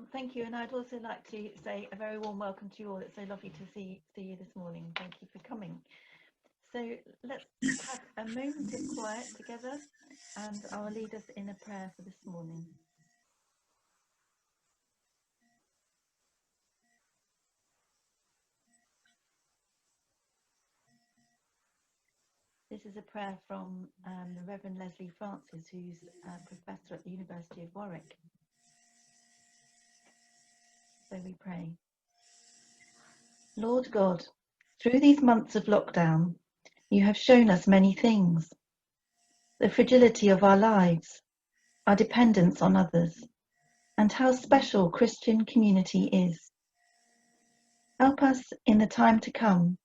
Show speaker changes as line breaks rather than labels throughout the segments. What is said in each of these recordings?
Thank you, and I'd also like to say a very warm welcome to you all. It's so lovely to see you this morning. Thank you for coming. So let's have a moment of quiet together, and I'll lead us in a prayer for this morning. This is a prayer from the Reverend Leslie Francis, who's a professor at the University of Warwick. So we pray. Lord God, through these months of lockdown, you have shown us many things. The fragility of our lives, our dependence on others, and how special Christian community is. Help us in the time to come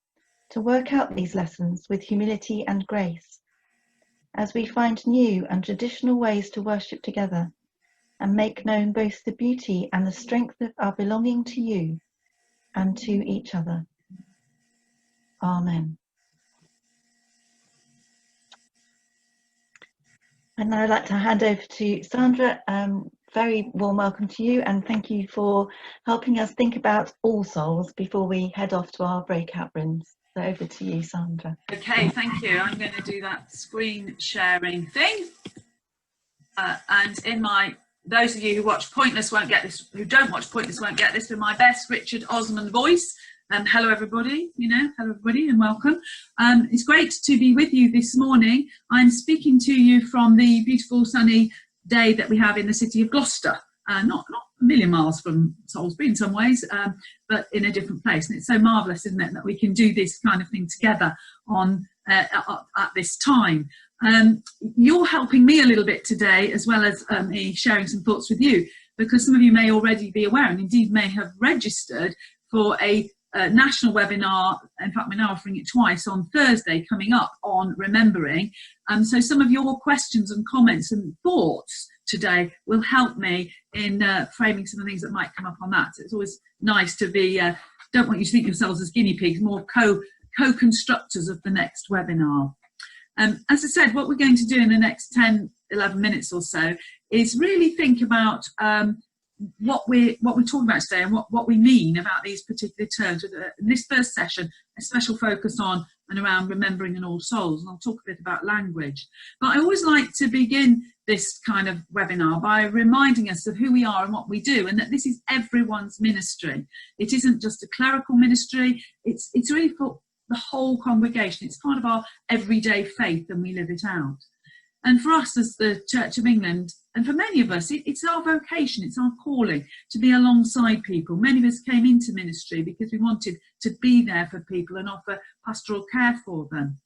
to work out these lessons with humility and grace, as we find new and traditional ways to worship together and make known both the beauty and the strength of our belonging to you and to each other. Amen. And now I'd like to hand over to Sandra. Very warm welcome to you, and thank you for helping us think about all souls before we head off to our breakout rooms. So over to you, Sandra.
Okay, thank you. I'm going to do that screen sharing thing. And in my, those of you who watch Pointless won't get this, who don't watch Pointless won't get this, with my best Richard Osman voice. Hello everybody, hello everybody and welcome. It's great to be with you this morning. I'm speaking to you from the beautiful sunny day that we have in the city of Gloucester. Not a million miles from Salisbury in some ways, but in a different place. And it's so marvellous, isn't it, that we can do this kind of thing together on at this time. You're helping me a little bit today, as well as me sharing some thoughts with you, because some of you may already be aware, and indeed may have registered for a national webinar. In fact, we're now offering it twice on Thursday coming up on remembering. So some of your questions and comments and thoughts today will help me in framing some of the things that might come up on that. So it's always nice to be, don't want you to think yourselves as guinea pigs, more co-constructors of the next webinar. As I said, what we're going to do in the next 10, 11 minutes or so is really think about what we're talking about today and what we mean about these particular terms. In this first session, a special focus on and around remembering and all souls, and I'll talk a bit about language. But I always like to begin this kind of webinar by reminding us of who we are and what we do, and that this is everyone's ministry. It isn't just a clerical ministry, it's really for the whole congregation. It's part of our everyday faith, and we live it out. And for us as the Church of England, and for many of us, it's our vocation, it's our calling to be alongside people. Many of us came into ministry because we wanted to be there for people and offer pastoral care for them.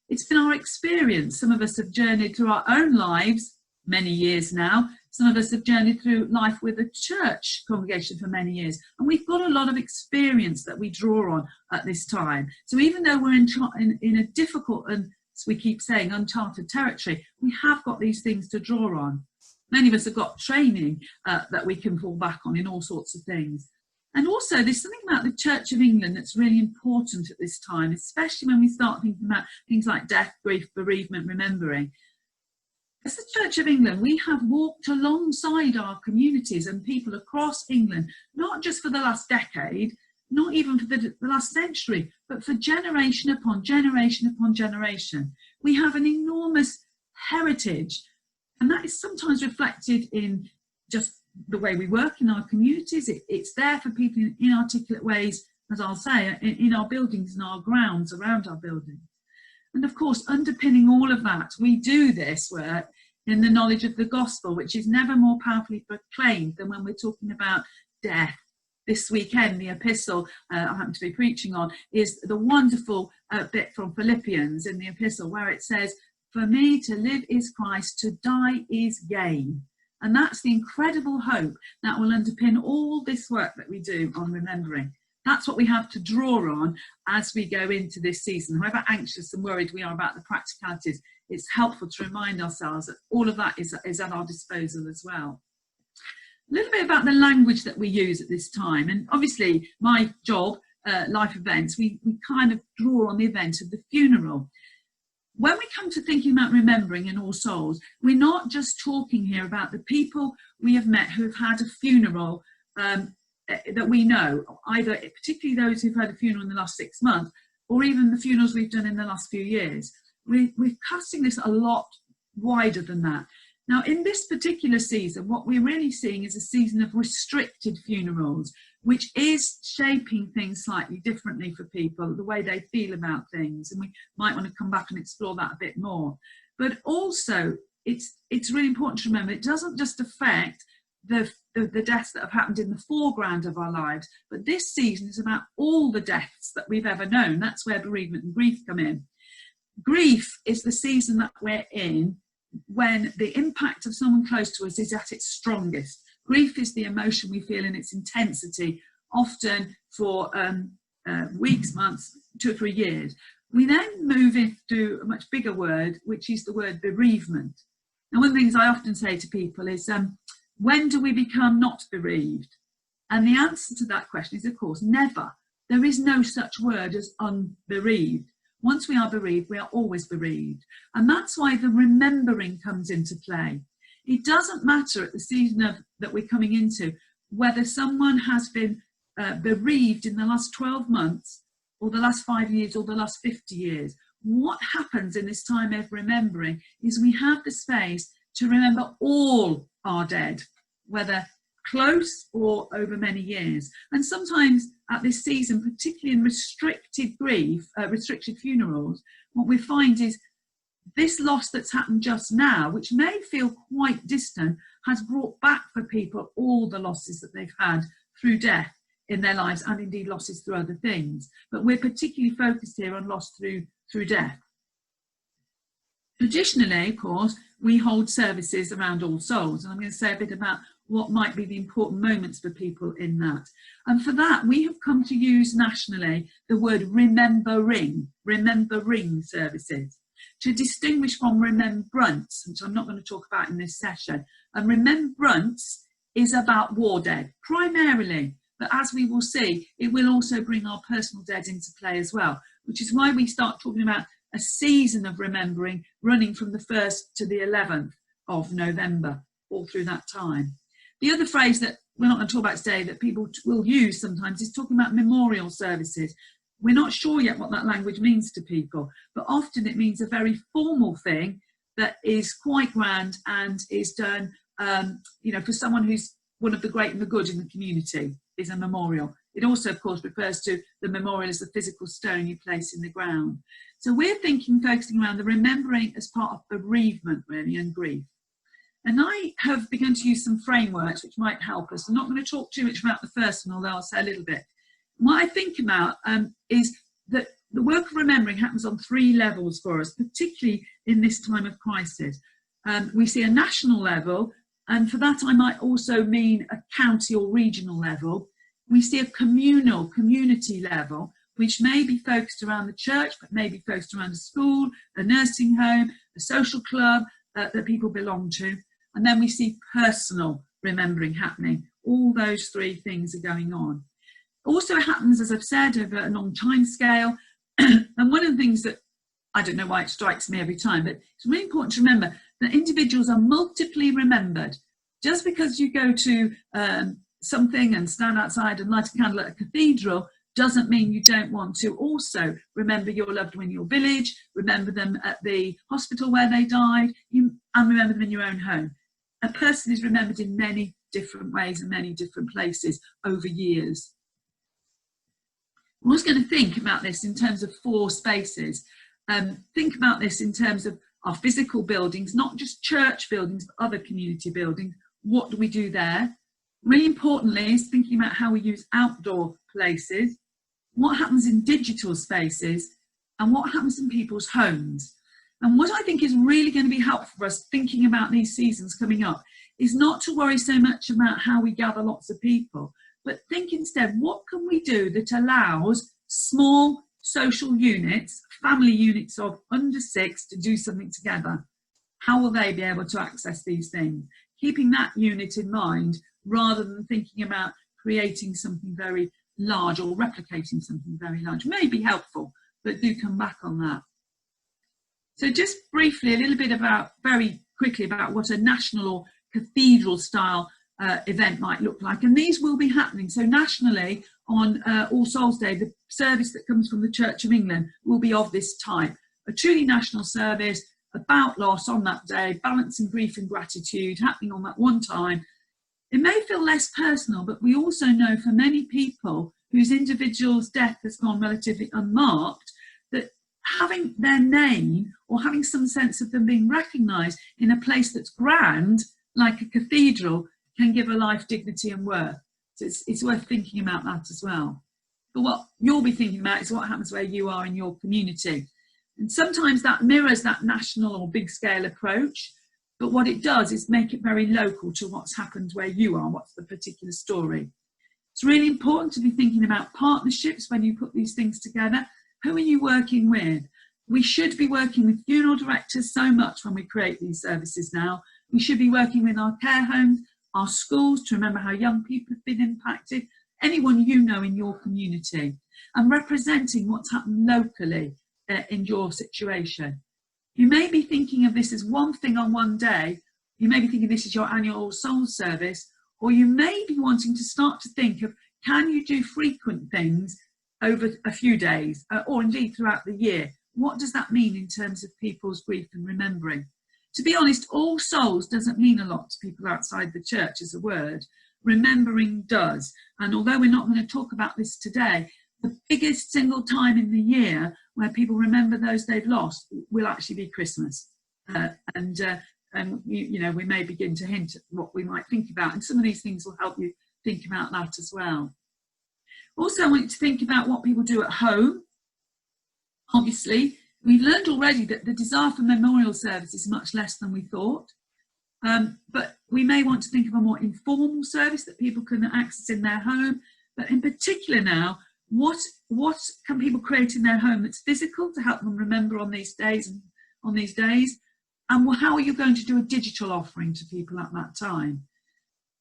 It's been our experience. Some of us have journeyed through our own lives many years now. Some of us have journeyed through life with a church congregation for many years. And we've got a lot of experience that we draw on at this time. So even though we're in a difficult and, as we keep saying, uncharted territory, we have got these things to draw on. Many of us have got training that we can fall back on in all sorts of things. And also there's something about the Church of England that's really important at this time, especially when we start thinking about things like death, grief, bereavement, remembering. As the Church of England, we have walked alongside our communities and people across England, not just for the last decade, not even for the last century, but for generation upon generation upon generation. We have an enormous heritage, and that is sometimes reflected in just the way we work in our communities. It's there for people in inarticulate ways, as I'll say, in our buildings and our grounds around our buildings. And of course, underpinning all of that, we do this work in the knowledge of the gospel, which is never more powerfully proclaimed than when we're talking about death. This weekend, the epistle I happen to be preaching on is the wonderful bit from Philippians in the epistle where it says, "For me to live is Christ, to die is gain." And that's the incredible hope that will underpin all this work that we do on remembering. That's what we have to draw on as we go into this season. However anxious and worried we are about the practicalities, it's helpful to remind ourselves that all of that is at our disposal as well. A little bit about the language that we use at this time. And obviously my job, life events, we kind of draw on the event of the funeral. When we come to thinking about remembering in All Souls, we're not just talking here about the people we have met who have had a funeral that we know, either particularly those who've had a funeral in the last 6 months, or even the funerals we've done in the last few years. We're casting this a lot wider than that. Now, in this particular season, what we're really seeing is a season of restricted funerals, which is shaping things slightly differently for people, the way they feel about things. And we might want to come back and explore that a bit more. But also, it's really important to remember, it doesn't just affect the deaths that have happened in the foreground of our lives, but this season is about all the deaths that we've ever known. That's where bereavement and grief come in. Grief is the season that we're in when the impact of someone close to us is at its strongest. Grief is the emotion we feel in its intensity, often for weeks, months, 2 or 3 years. We then move into a much bigger word, which is the word bereavement. Now, one of the things I often say to people is, when do we become not bereaved? And the answer to that question is, of course, never. There is no such word as unbereaved. Once we are bereaved, we are always bereaved. And that's why the remembering comes into play. It doesn't matter at the season that we're coming into whether someone has been bereaved in the last 12 months or the last 5 years or the last 50 years. What happens in this time of remembering is we have the space to remember all our dead, whether close or over many years. And sometimes at this season, particularly in restricted grief, restricted funerals, what we find is this loss that's happened just now, which may feel quite distant, has brought back for people all the losses that they've had through death in their lives, and indeed losses through other things. But we're particularly focused here on loss through death. Traditionally, of course, we hold services around All Souls, and I'm going to say a bit about what might be the important moments for people in that. And for that, we have come to use nationally the word remembering services, to distinguish from remembrance, which I'm not going to talk about in this session. And remembrance is about war dead, primarily, but as we will see, it will also bring our personal dead into play as well, which is why we start talking about a season of remembering running from the 1st to the 11th of November, all through that time. The other phrase that we're not going to talk about today that people will use sometimes is talking about memorial services. We're not sure yet what that language means to people, but often it means a very formal thing that is quite grand and is done, for someone who's one of the great and the good in the community, is a memorial. It also, of course, refers to the memorial as the physical stone you place in the ground. So we're focusing around the remembering as part of bereavement, really, and grief. And I have begun to use some frameworks which might help us. I'm not going to talk too much about the first one, although I'll say a little bit. What I think about is that the work of remembering happens on 3 levels for us, particularly in this time of crisis. We see a national level, and for that I might also mean a county or regional level. We see a community level, which may be focused around the church, but may be focused around a school, a nursing home, a social club that people belong to. And then we see personal remembering happening. All those 3 things are going on. Also happens, as I've said, over a long time scale. And one of the things that, I don't know why it strikes me every time, but it's really important to remember that individuals are multiply remembered. Just because you go to something and stand outside and light a candle at a cathedral doesn't mean you don't want to also remember your loved one in your village, remember them at the hospital where they died, and remember them in your own home. A person is remembered in many different ways and many different places over years. I was going to think about this in terms of 4 spaces. Think about this in terms of our physical buildings, not just church buildings, but other community buildings. What do we do there? Really importantly is thinking about how we use outdoor places, what happens in digital spaces, and what happens in people's homes. And what I think is really going to be helpful for us thinking about these seasons coming up is not to worry so much about how we gather lots of people, but think instead, what can we do that allows small social units, family units of under 6 to do something together? How will they be able to access these things? Keeping that unit in mind rather than thinking about creating something very large or replicating something very large may be helpful, but do come back on that. So just briefly, a little bit about, very quickly, about what a national or cathedral style event might look like. And these will be happening. So nationally, on All Souls Day, the service that comes from the Church of England will be of this type. A truly national service about loss on that day, balancing grief and gratitude, happening on that one time. It may feel less personal, but we also know for many people whose individual's death has gone relatively unmarked, that having their name or having some sense of them being recognised in a place that's grand, like a cathedral, can give a life dignity and worth. So it's worth thinking about that as well. But what you'll be thinking about is what happens where you are in your community. And sometimes that mirrors that national or big scale approach, but what it does is make it very local to what's happened where you are, what's the particular story. It's really important to be thinking about partnerships when you put these things together. Who are you working with? We should be working with funeral directors so much when we create these services now. We should be working with our care homes, our schools, to remember how young people have been impacted, anyone you know in your community, and representing what's happened locally in your situation. You may be thinking of this as one thing on one day. You may be thinking this is your annual All Souls service, or you may be wanting to start to think of, can you do frequent things over a few days, or indeed throughout the year? What does that mean in terms of people's grief and remembering? To be honest, All Souls doesn't mean a lot to people outside the church as a word. Remembering does. And although we're not going to talk about this today, the biggest single time in the year where people remember those they've lost will actually be Christmas. And you know, we may begin to hint at what we might think about, and some of these things will help you think about that as well. Also, I want you to think about what people do at home. Obviously, we've learned already that the desire for memorial service is much less than we thought, but we may want to think of a more informal service that people can access in their home. But in particular now, what can people create in their home that's physical to help them remember on these days, and how are you going to do a digital offering to people at that time?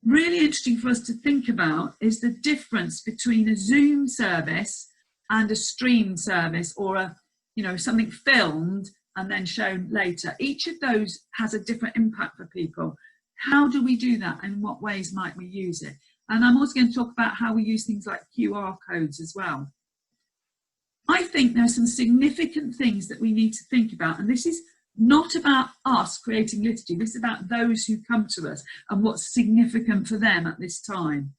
Really interesting for us to think about is the difference between a Zoom service and a stream service, or a, you know, something filmed and then shown later. Each of those has a different impact for people. How do we do that, and in what ways might we use it? And I'm also going to talk about how we use things like QR codes as well. I think there are some significant things that we need to think about, and this is not about us creating liturgy, this is about those who come to us and what's significant for them at this time.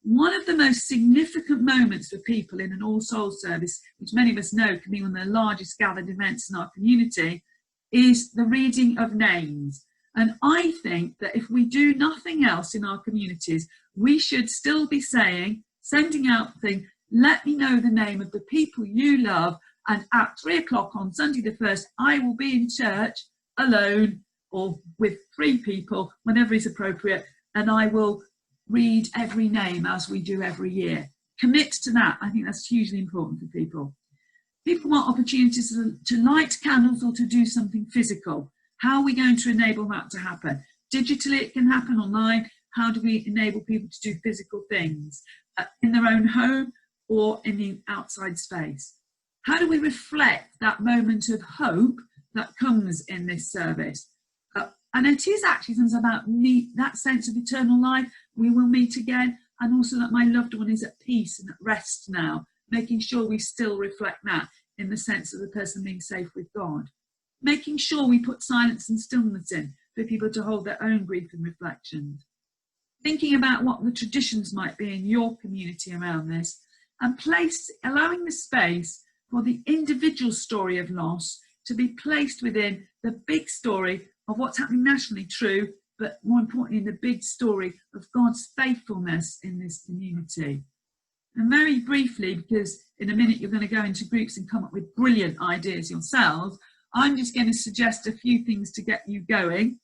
One of the most significant moments for people in an All Souls service, which many of us know can be one of the largest gathered events in our community, is the reading of names. And I think that if we do nothing else in our communities, we should still be saying, sending out the thing, let me know the name of the people you love, and at 3 o'clock on Sunday the 1st, I will be in church alone or with 3 people, whenever is appropriate, and I will read every name as we do every year. Commit to that. I think that's hugely important for people. People want opportunities to light candles or to do something physical. How are we going to enable that to happen? Digitally, it can happen online. How do we enable people to do physical things in their own home or in the outside space? How do we reflect that moment of hope that comes in this service? And it is actually something about that sense of eternal life. We will meet again, and also that my loved one is at peace and at rest now, making sure we still reflect that in the sense of the person being safe with God. Making sure we put silence and stillness in for people to hold their own grief and reflections. Thinking about what the traditions might be in your community around this, and allowing the space for the individual story of loss to be placed within the big story of what's happening nationally, true, but more importantly, in the big story of God's faithfulness in this community. And very briefly, because in a minute you're going to go into groups and come up with brilliant ideas yourselves, I'm just going to suggest a few things to get you going.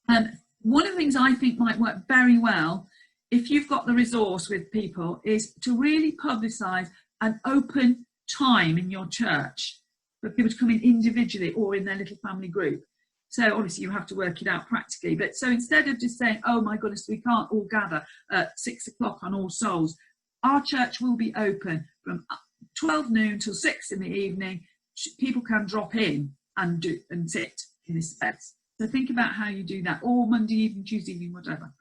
One of the things I think might work very well, if you've got the resource with people, is to really publicise an open time in your church for people to come in individually or in their little family group. So obviously you have to work it out practically, but so instead of just saying, oh my goodness, we can't all gather at 6 o'clock on All Souls, our church will be open from 12 noon till 6 in the evening. People can drop in and sit in this space. So think about how you do that, or Monday evening, Tuesday evening, whatever.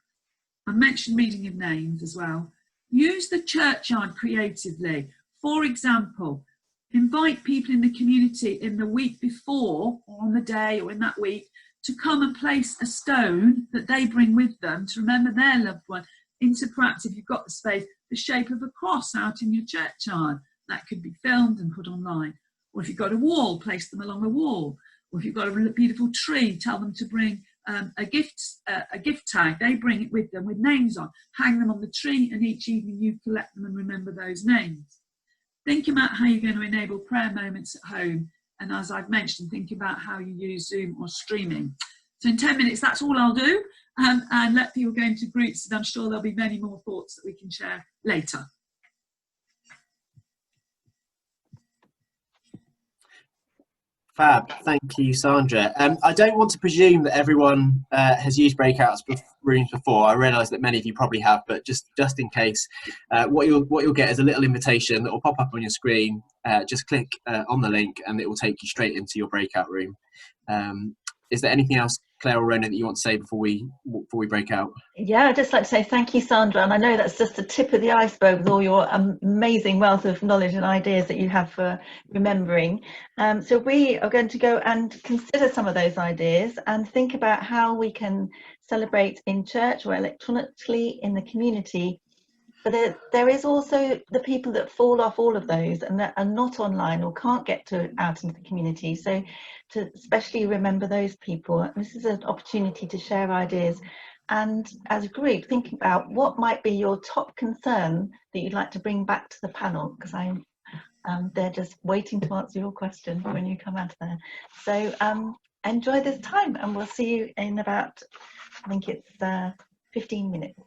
I mentioned reading of names as well. Use the churchyard creatively. For example, invite people in the community in the week before, or on the day, or in that week, to come and place a stone that they bring with them to remember their loved one into, perhaps, if you've got the space, the shape of a cross out in your churchyard. That could be filmed and put online. Or if you've got a wall, place them along a wall. Or if you've got a beautiful tree, tell them to bring a gift tag. They bring it with them with names on. Hang them on the tree, and each evening you collect them and remember those names. Think about how you're going to enable prayer moments at home. And as I've mentioned, think about how you use Zoom or streaming. So in 10 minutes, that's all I'll do. And let people go into groups, and I'm sure there'll be many more thoughts that we can share later.
Fab, thank you, Sandra. I don't want to presume that everyone has used breakout rooms before. I realise that many of you probably have, but just in case, what you'll get is a little invitation that will pop up on your screen. Just click on the link, and it will take you straight into your breakout room. Is there anything else, Claire or Rhona, that you want to say before we break out?
Yeah, I'd just like to say thank you, Sandra, and I know that's just the tip of the iceberg with all your amazing wealth of knowledge and ideas that you have for remembering. So we are going to go and consider some of those ideas and think about how we can celebrate in church or electronically in the community. But there is also the people that fall off all of those and that are not online or can't get out into the community. So to especially remember those people, this is an opportunity to share ideas. And as a group, think about what might be your top concern that you'd like to bring back to the panel, because they're just waiting to answer your question when you come out of there. So enjoy this time, and we'll see you in about, I think it's 15 minutes.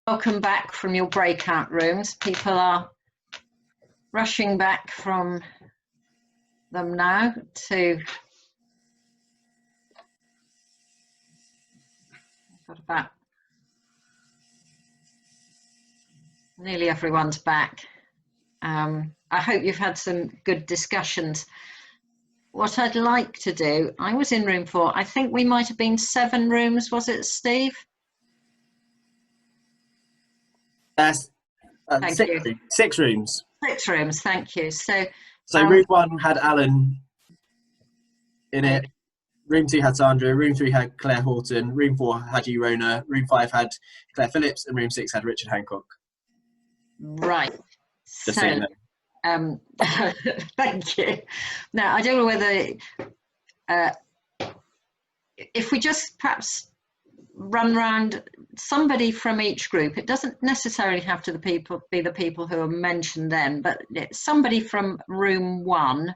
Welcome back from your breakout rooms. People are rushing back from them now to, got about nearly everyone's back. I hope you've had some good discussions. What I'd like to do, I was in room 4, I think we might have been 7 rooms, was it, Steve?
Yes,
Thank you.
6 rooms.
6 rooms, thank you. So
room 1 had Alan in it, room 2 had Sandra, room 3 had Claire Horton, room 4 had you, Rhona, room 5 had Claire Phillips, and room 6 had Richard Hancock.
Right.
Just so you know.
Thank you. Now, I don't know whether, if we just perhaps run round somebody from each group, it doesn't necessarily have to be the people who are mentioned then, but somebody from room 1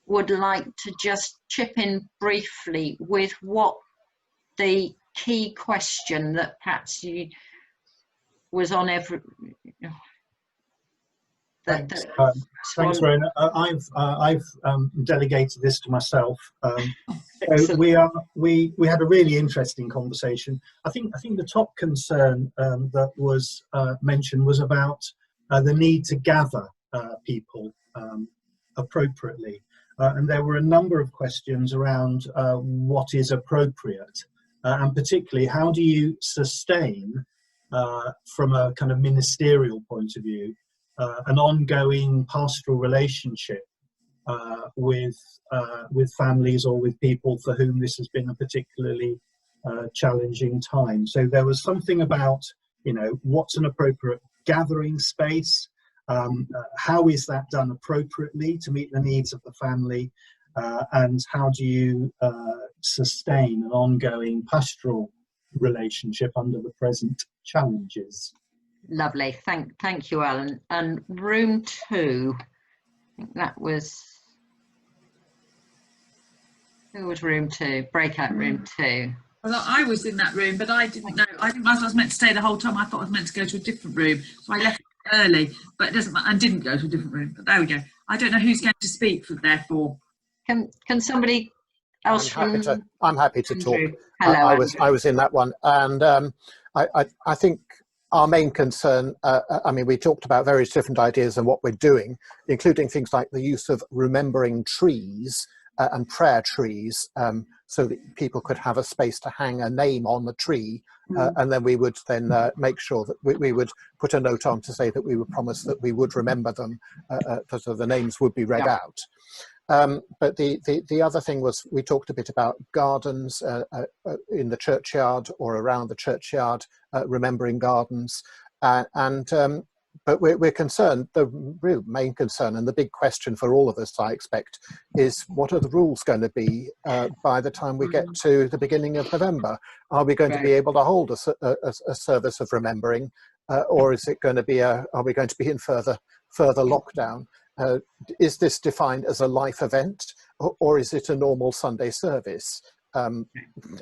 would like to just chip in briefly with what the key question that perhaps was on every.
Thanks, Rhona. I've delegated this to myself. So we had a really interesting conversation. I think the top concern that was mentioned was about the need to gather people appropriately, and there were a number of questions around what is appropriate, and particularly how do you sustain, from a kind of ministerial point of view, an ongoing pastoral relationship with families or with people for whom this has been a particularly challenging time. So there was something about, what's an appropriate gathering space, how is that done appropriately to meet the needs of the family, and how do you sustain an ongoing pastoral relationship under the present challenges.
Lovely, thank you, Alan. And room 2, I think that was, who was room 2? Breakout room 2.
Well, I was in that room, but I didn't know. I didn't realise I was meant to stay the whole time. I thought I was meant to go to a different room, so I left early. But it doesn't matter. I didn't go to a different room. But there we go. I don't know who's going to speak for therefore.
Can somebody else?
I'm happy to talk.
Hello.
I was in that one, and I think our main concern, I mean, we talked about various different ideas and what we're doing, including things like the use of remembering trees and prayer trees, so that people could have a space to hang a name on the tree, and then we would then make sure that we would put a note on to say that we would promise that we would remember them, so the names would be read out. But the other thing was, we talked a bit about gardens in the churchyard or around the churchyard, remembering gardens, but we're concerned, the real main concern and the big question for all of us, I expect, is what are the rules going to be by the time we get to the beginning of November? Are we going to be able to hold a service of remembering, or is it going to be are we going to be in further lockdown? Is this defined as a life event, or is it a normal Sunday service?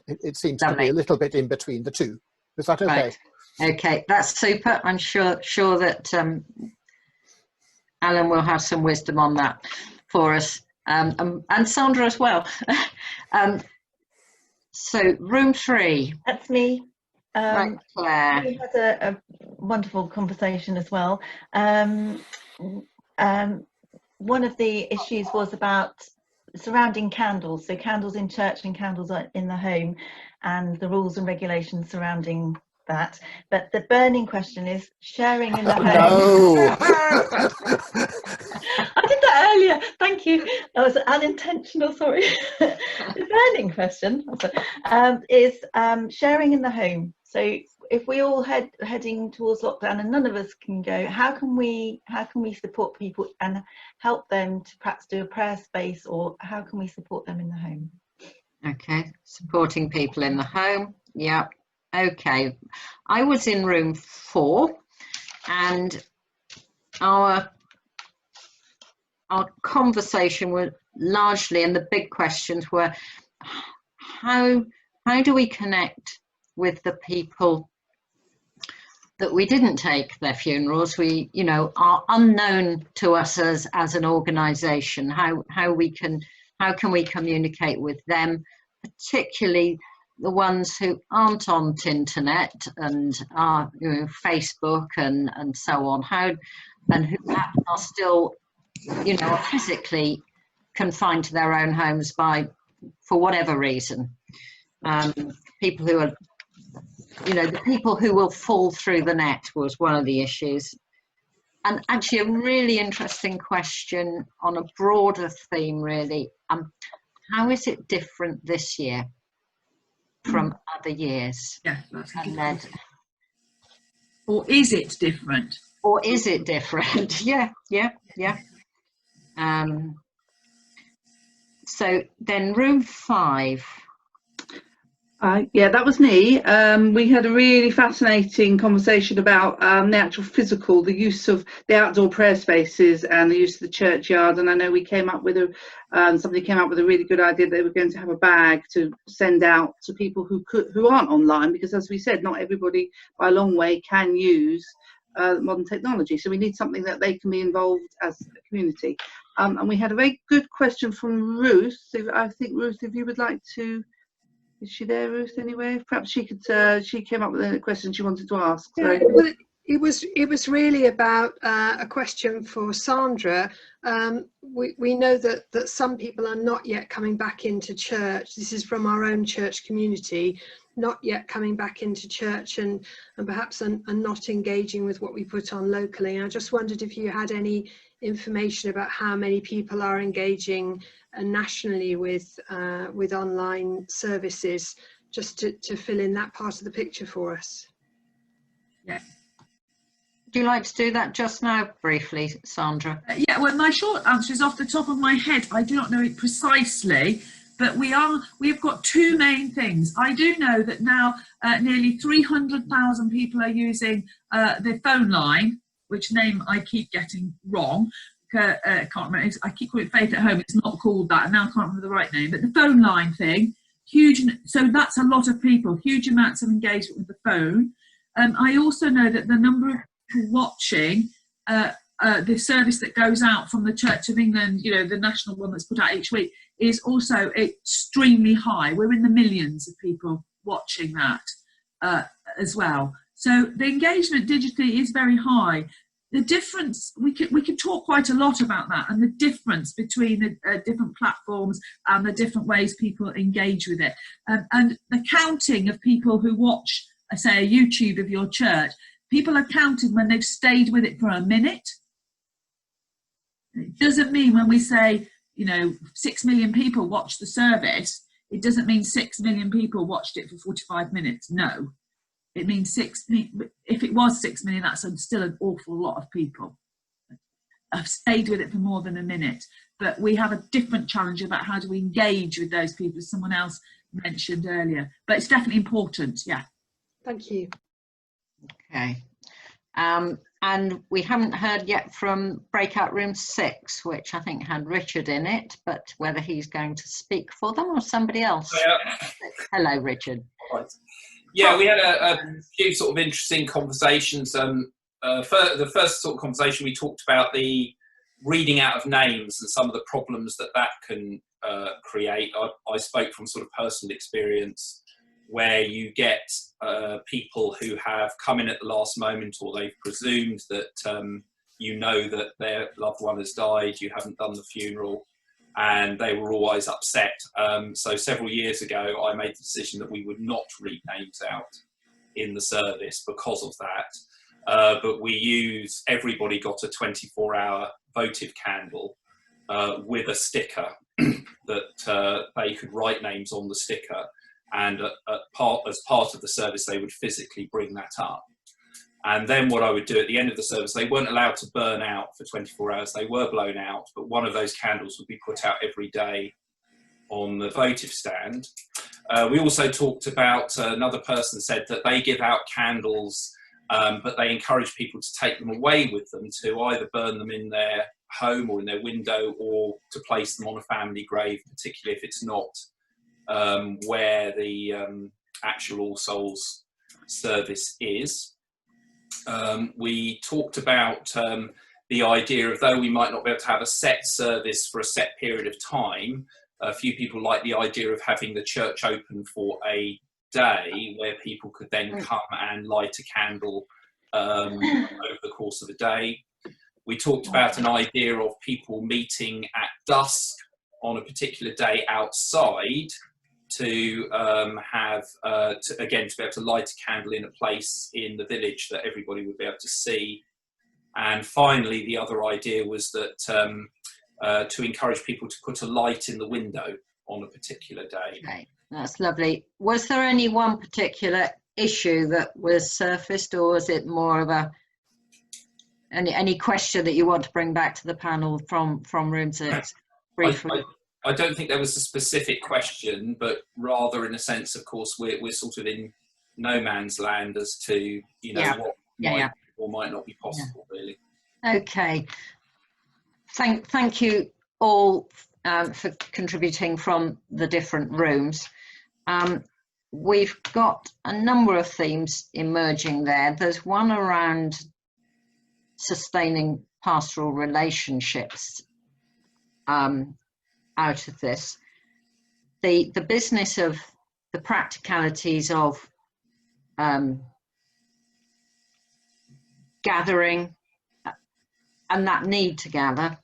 It seems to be a little bit in between the two. Is that okay?
Right. Okay, that's super. I'm sure that Alan will have some wisdom on that for us, and Sandra as well. So room 3.
That's me.
Right, Claire.
We had a wonderful conversation as well. One of the issues was about surrounding candles, so candles in church and candles in the home, and the rules and regulations surrounding that. But the burning question is sharing in the home.
No.
I did that earlier, thank you. That was unintentional, sorry. The burning question is sharing in the home. So if we all heading towards lockdown and none of us can go, how can we support people and help them to perhaps do a prayer space, or how can we support them in the home?
Okay, supporting people in the home. Yeah. Okay. I was in room 4, and our conversation was largely, and the big questions were, how do we connect with the people that we didn't take their funerals, we, you know, are unknown to us as an organisation? How can we communicate with them, particularly the ones who aren't on internet and are, you know, Facebook and so on, and who perhaps are still, you know, physically confined to their own homes for whatever reason. People who are, you know, the people who will fall through the net was one of the issues. And actually a really interesting question on a broader theme, really. How is it different this year from other years?
Yeah, that's a good question. Or is it different?
Or is it different? Yeah. So then room 5.
Yeah, that was me. We had a really fascinating conversation about the actual physical, the use of the outdoor prayer spaces and the use of the churchyard. And I know we came up with somebody came up with a really good idea. They were going to have a bag to send out to people who aren't online, because as we said, not everybody by a long way can use modern technology. So we need something that they can be involved as a community. And we had a very good question from Ruth. So I think, Ruth, if you would like to. Is she there, Ruth, anyway? Perhaps she could, she came up with a question she wanted to ask. So.
Yeah, well, it was really about a question for Sandra. We know that some people are not yet coming back into church. This is from our own church community, not yet coming back into church and perhaps are not engaging with what we put on locally. And I just wondered if you had any information about how many people are engaging nationally with online services, just to fill in that part of the picture for us.
Yeah.
Would you like to do that just now, briefly, Sandra?
Yeah, well, my short answer is off the top of my head. I do not know it precisely, but we've got 2 main things. I do know that now nearly 300,000 people are using the phone line, which name I keep getting wrong. Can't remember. I keep calling it Faith at Home. It's not called that. Now I can't remember the right name. But the phone line thing, huge. So that's a lot of people. Huge amounts of engagement with the phone. I also know that the number of people watching the service that goes out from the Church of England, you know, the national one that's put out each week, is also extremely high. We're in the millions of people watching that as well. So the engagement digitally is very high. The difference, we could talk quite a lot about that, and the difference between the different platforms and the different ways people engage with it. And the counting of people who watch, say, a YouTube of your church, people are counted when they've stayed with it for a minute. It doesn't mean when we say, 6 million people watched the service, it doesn't mean 6 million people watched it for 45 minutes. No. It means if it was 6 million, that's still an awful lot of people. I've stayed with it for more than a minute. But we have a different challenge about how do we engage with those people, as someone else mentioned earlier. But it's definitely important, yeah.
Thank you.
Okay. And we haven't heard yet from breakout room 6, which I think had Richard in it, but whether he's going to speak for them or somebody else. Hello, Richard.
Right. Yeah, we had a few sort of interesting conversations. The first sort of conversation, we talked about the reading out of names and some of the problems that can create. I spoke from sort of personal experience, where you get people who have come in at the last moment, or they've presumed that that their loved one has died, you haven't done the funeral, and they were always upset. So several years ago, I made the decision that we would not read names out in the service because of that. But everybody got a 24-hour votive candle with a sticker that they could write names on the sticker. And as part of the service, they would physically bring that up. And then what I would do at the end of the service, they weren't allowed to burn out for 24 hours. They were blown out, but one of those candles would be put out every day on the votive stand. We also talked about, another person said that they give out candles, but they encourage people to take them away with them, to either burn them in their home or in their window, or to place them on a family grave, particularly if it's not where the actual All Souls service is. We talked about the idea of, though we might not be able to have a set service for a set period of time, a few people like the idea of having the church open for a day where people could then come and light a candle over the course of a day. We talked about an idea of people meeting at dusk on a particular day outside to be able to light a candle in a place in the village that everybody would be able to see. And finally, the other idea was that to encourage people to put a light in the window on a particular day.
Okay, that's lovely. Was there any one particular issue that was surfaced, or was it more of any question that you want to bring back to the panel from room 6 briefly?
I don't think there was a specific question, but rather in a sense, of course, we're sort of in no man's land as to what might or might not be possible, really.
Okay. Thank you all for contributing from the different rooms. We've got a number of themes emerging there. There's one around sustaining pastoral relationships out of this. The business of the practicalities of gathering and that need to gather.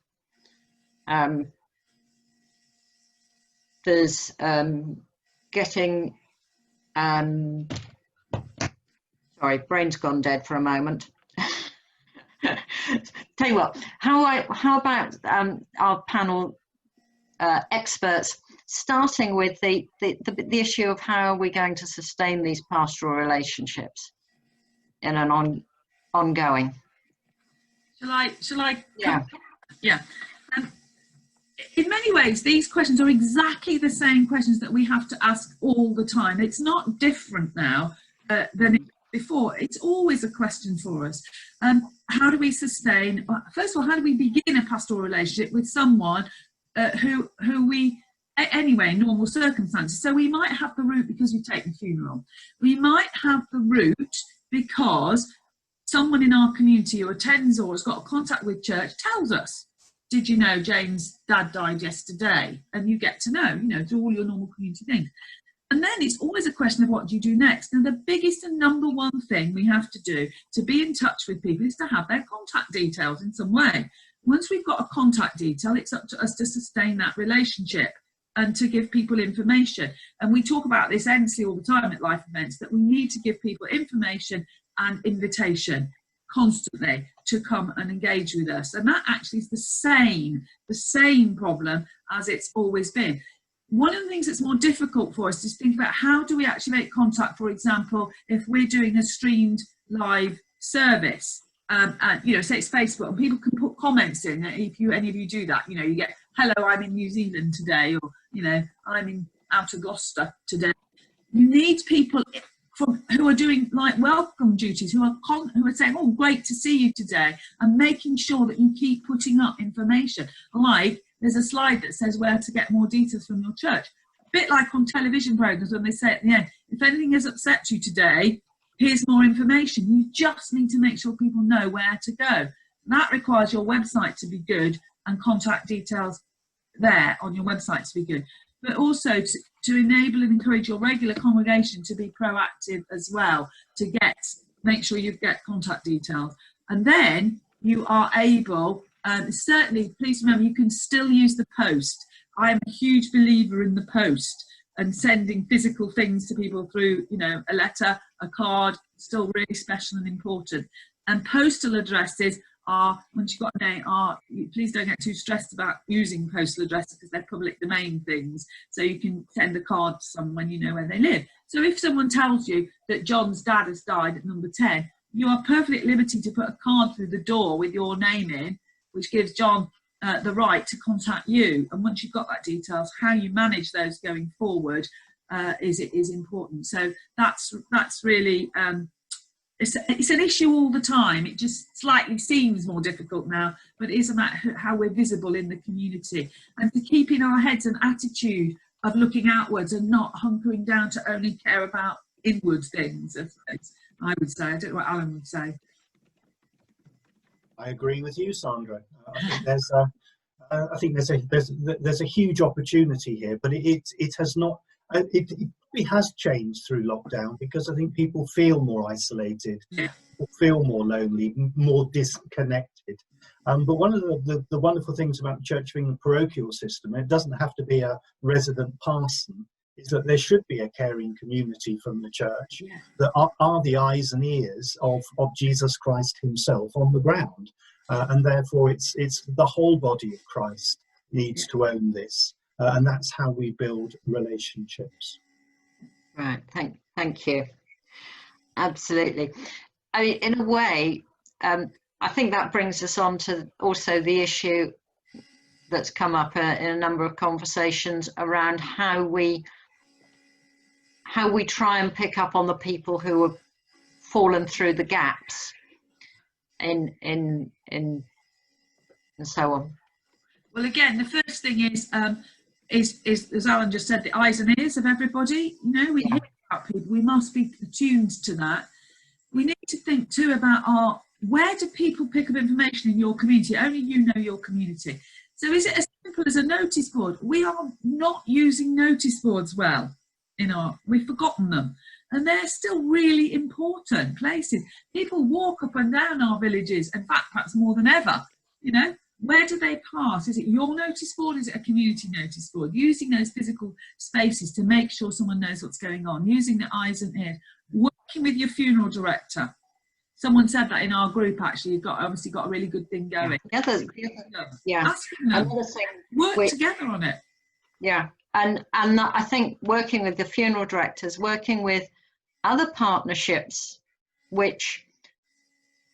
There's getting sorry, brain's gone dead for a moment. Tell you what, how about our panel experts, starting with the issue of how we're going to sustain these pastoral relationships in an ongoing.
Shall I?
Yeah.
Yeah. In many ways, these questions are exactly the same questions that we have to ask all the time. It's not different now than it was before. It's always a question for us. How do we sustain, first of all, how do we begin a pastoral relationship with someone who we, anyway, in normal circumstances? So we might have the route because we take the funeral. We might have the route because someone in our community who attends or has got a contact with church tells us, did you know Jane's dad died yesterday? And you get to know, do all your normal community things. And then it's always a question of what do you do next. Now, the biggest and number one thing we have to do to be in touch with people is to have their contact details in some way. Once we've got a contact detail, it's up to us to sustain that relationship and to give people information. And we talk about this endlessly all the time at life events, that we need to give people information and invitation constantly to come and engage with us. And that actually is the same problem as it's always been. One of the things that's more difficult for us is to think about how do we actually make contact, for example, if we're doing a streamed live service, and, you know, say it's Facebook, and people can put comments in. If any of you do that, you know, you get, hello, I'm in New Zealand today, or, you know, I'm out of Gloucester today. You need people who are doing like welcome duties, who are saying, oh, great to see you today, and making sure that you keep putting up information. Like there's a slide that says where to get more details from your church. A bit like on television programs when they say at the end, if anything has upset you today, here's more information. You just need to make sure people know where to go. That requires your website to be good and contact details there on your website to be good, but also to enable and encourage your regular congregation to be proactive as well, to make sure you get contact details. And then you are able, certainly please remember, you can still use the post. I'm a huge believer in the post and sending physical things to people through, you know, a letter, a card, still really special and important. And postal addresses are, once you've got a name, please don't get too stressed about using postal addresses because they're public domain things. So you can send a card to someone you know where they live. So if someone tells you that John's dad has died at number 10, you are perfectly at liberty to put a card through the door with your name in, which gives John the right to contact you. And once you've got that details, how you manage those going forward is important. So that's really it's an issue all the time. It just slightly seems more difficult now, but it is about how we're visible in the community, and to keep in our heads an attitude of looking outwards and not hunkering down to only care about inward things. I would say. I don't know what Alan would say.
I agree with you, Sandra. I think there's a huge opportunity here, but it has not. It has changed through lockdown because I think people feel more isolated, feel more lonely, more disconnected. But one of the wonderful things about the church being a parochial system, it doesn't have to be a resident parson, is that there should be a caring community from the church that are the eyes and ears of Jesus Christ himself on the ground. And therefore it's the whole body of Christ needs to own this. And that's how we build relationships.
Right, thank you. Absolutely. I mean, in a way, I think that brings us on to also the issue that's come up in a number of conversations around how we try and pick up on the people who have fallen through the gaps in and so on.
Well, again, the first thing is as Alan just said, the eyes and ears of everybody. You know, we hear about people, we must be attuned to that. We need to think too about where do people pick up information in your community? Only you know your community. So is it as simple as a notice board? We are not using notice boards well we've forgotten them. And they're still really important places. People walk up and down our villages, in fact, perhaps more than ever, you know. Where do they pass? Is it your notice board? Is it a community notice board? Using those physical spaces to make sure someone knows what's going on. Using the eyes and ears. Working with your funeral director. Someone said that in our group, actually. You've obviously got a really good thing going.
Yeah.
Asking them. Work together on it.
Yeah. And I think working with the funeral directors, working with other partnerships which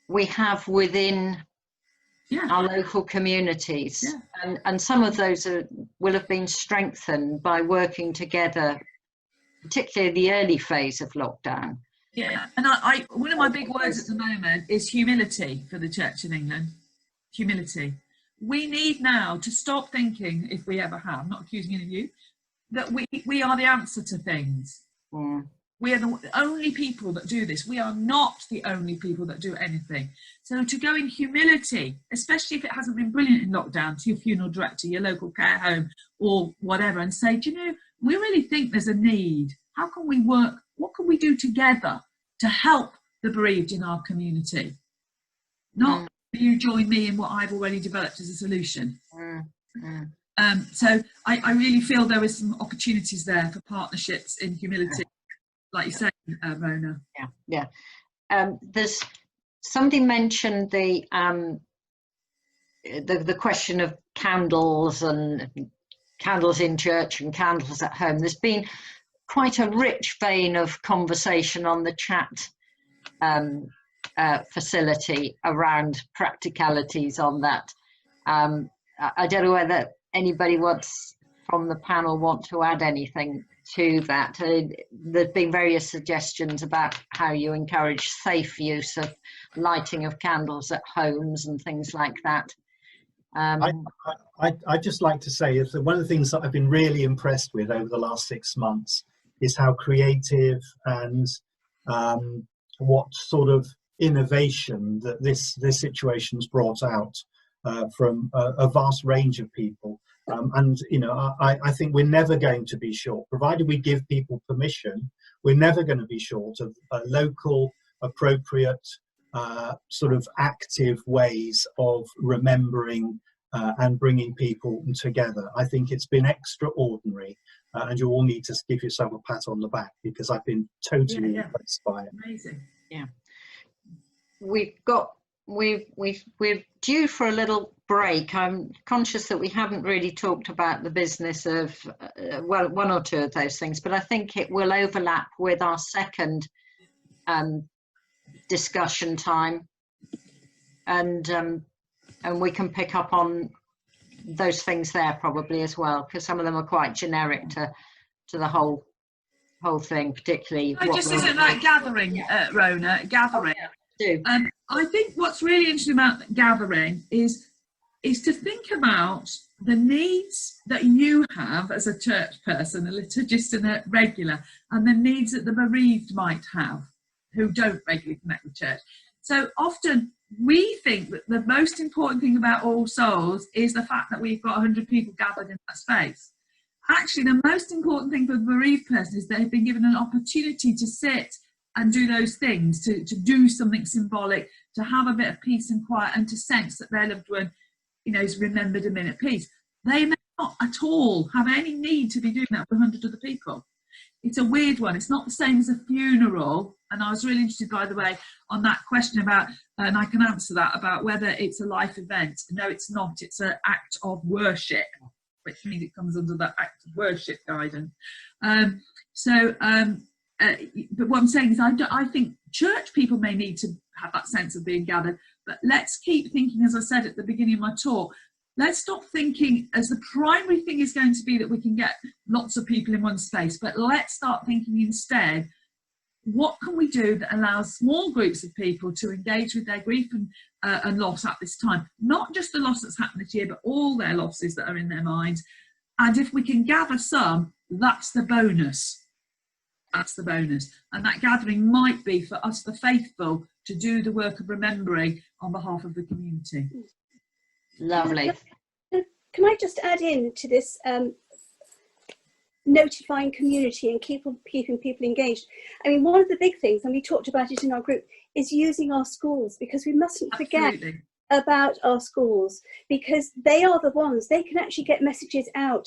we have within our local communities, and some of those will have been strengthened by working together, particularly the early phase of lockdown.
Yeah, and one of my big words at the moment is humility for the Church in England. Humility. We need now to stop thinking, if we ever have, I'm not accusing any of you, that we are the answer to things. We are the only people that do this. We are not the only people that do anything. So to go in humility, especially if it hasn't been brilliant in lockdown, to your funeral director, your local care home or whatever, and say, do you know, we really think there's a need. how can we work, what can we do together to help the bereaved in our community? Not you join me in what I've already developed as a solution. So I really feel there is some opportunities there for partnerships in humility, like you said, Rhona.
There's somebody mentioned the question of candles and candles in church and candles at home. There's been quite a rich vein of conversation on the chat facility around practicalities on that. I don't know whether anybody from the panel want to add anything to that. There's been various suggestions about how you encourage safe use of lighting of candles at homes and things like that.
I'd just like to say is that one of the things that I've been really impressed with over the last 6 months is how creative and what sort of innovation that this situation's brought out from a vast range of people. And you know, I think we're never going to be short, provided we give people permission. We're never going to be short of local, appropriate, sort of active ways of remembering and bringing people together. I think it's been extraordinary, and you all need to give yourself a pat on the back, because I've been totally impressed by it.
Amazing.
Yeah. We're due for a little break. I'm conscious that we haven't really talked about the business of, well, one or two of those things, but I think it will overlap with our second discussion time, and we can pick up on those things there probably as well, because some of them are quite generic to the whole thing, particularly.
Just isn't that gathering, Rhona? Gathering. I think what's really interesting about gathering is to think about the needs that you have as a church person, a liturgist and a regular, and the needs that the bereaved might have who don't regularly connect with church. So often we think that the most important thing about All Souls is the fact that we've got 100 people gathered in that space. Actually, the most important thing for the bereaved person is they've been given an opportunity to sit and do those things, to do something symbolic, to have a bit of peace and quiet, and to sense that their loved one, you know, is remembered and at peace. They may not at all have any need to be doing that for 100 other people. It's a weird one. It's not the same as a funeral. And I was really interested, by the way, on that question about, and I can answer that, about whether it's a life event. No, it's not. It's an act of worship, which means it comes under that act of worship guidance. But what I'm saying is I think church people may need to have that sense of being gathered, but let's keep thinking, as I said at the beginning of my talk, let's stop thinking as the primary thing is going to be that we can get lots of people in one space, but let's start thinking instead, what can we do that allows small groups of people to engage with their grief and loss at this time? Not just the loss that's happened this year, but all their losses that are in their minds. And if we can gather some, that's the bonus. That's the bonus. And that gathering might be for us, the faithful, to do the work of remembering on behalf of the community.
Lovely.
Can I just add in to this notifying community and keeping people engaged? I mean, one of the big things, and we talked about it in our group, is using our schools, because we mustn't forget about our schools, because they are the ones, they can actually get messages out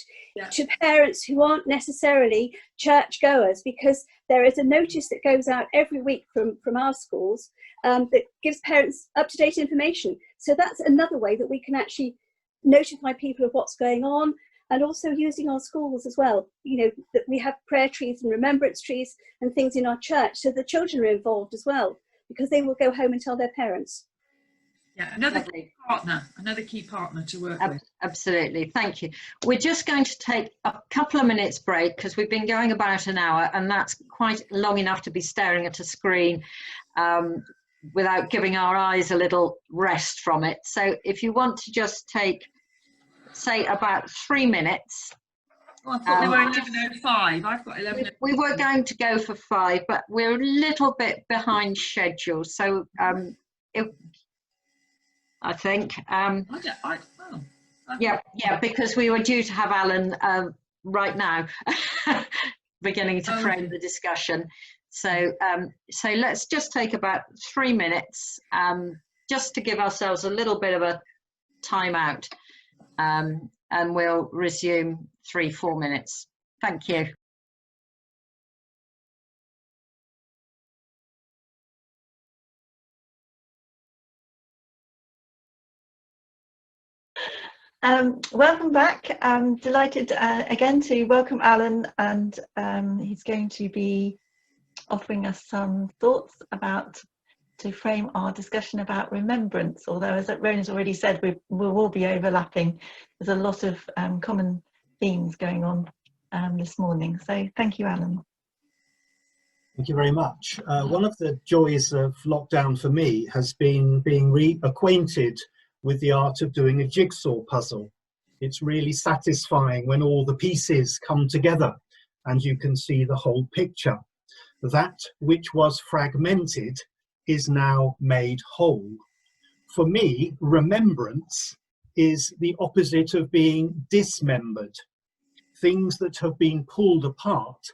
to parents who aren't necessarily church goers, because there is a notice that goes out every week from our schools that gives parents up-to-date information. So that's another way that we can actually notify people of what's going on, and also using our schools as well. You know, that we have prayer trees and remembrance trees and things in our church, so the children are involved as well, because they will go home and tell their parents.
Yeah, another key partner to work with.
Absolutely, thank you. We're just going to take a couple of minutes break, because we've been going about an hour, and that's quite long enough to be staring at a screen without giving our eyes a little rest from it. So if you want to just take, say, about 3 minutes.
Oh, I thought we were 11:05. I've got 11:05.
We were going to go for 5, but we're a little bit behind schedule. So I think. Yeah, because we were due to have Alan right now. beginning to frame the discussion. So so let's just take about 3 minutes just to give ourselves a little bit of a time out, and we'll resume 3-4 minutes. Thank you.
Welcome back. I'm delighted again to welcome Alan, and he's going to be offering us some thoughts to frame our discussion about remembrance, although as Rhona's already said, we'll all be overlapping. There's a lot of common themes going on this morning, so thank you, Alan.
Thank you very much. One of the joys of lockdown for me has been being reacquainted with the art of doing a jigsaw puzzle. It's really satisfying when all the pieces come together and you can see the whole picture. That which was fragmented is now made whole. For me, remembrance is the opposite of being dismembered. Things that have been pulled apart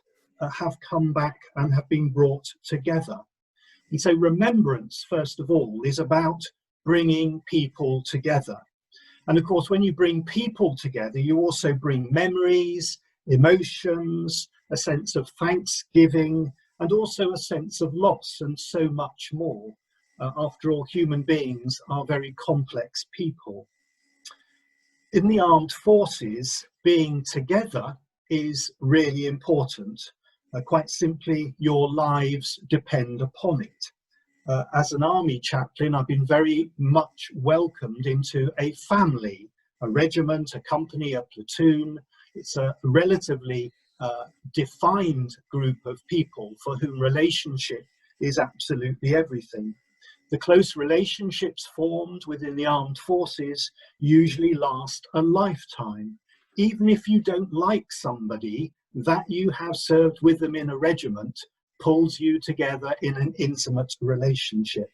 have come back and have been brought together. And so remembrance, first of all, is about bringing people together. And of course, when you bring people together, you also bring memories, emotions, a sense of thanksgiving, and also a sense of loss, and so much more. After all, human beings are very complex people. In the armed forces, being together is really important. Quite simply, your lives depend upon it. As an army chaplain, I've been very much welcomed into a family, a regiment, a company, a platoon. It's a relatively defined group of people for whom relationship is absolutely everything. The close relationships formed within the armed forces usually last a lifetime. Even if you don't like somebody, that you have served with them in a regiment pulls you together in an intimate relationship.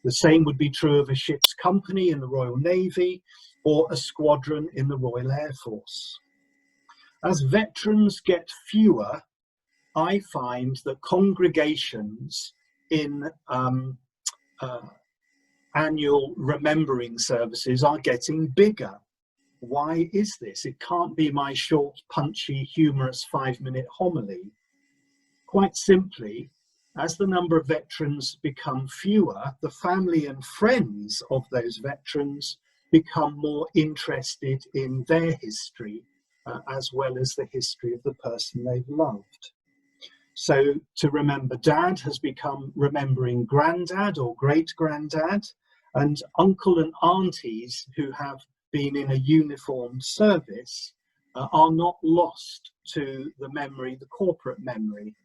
The same would be true of a ship's company in the Royal Navy or a squadron in the Royal Air Force. As veterans get fewer, I find that congregations in annual remembering services are getting bigger. Why is this? It can't be my short, punchy, humorous 5-minute homily. Quite simply, as the number of veterans become fewer, the family and friends of those veterans become more interested in their history, as well as the history of the person they've loved. So to remember Dad has become remembering Granddad or great-granddad, and uncle and aunties who have been in a uniformed service are not lost to the memory, the corporate memory,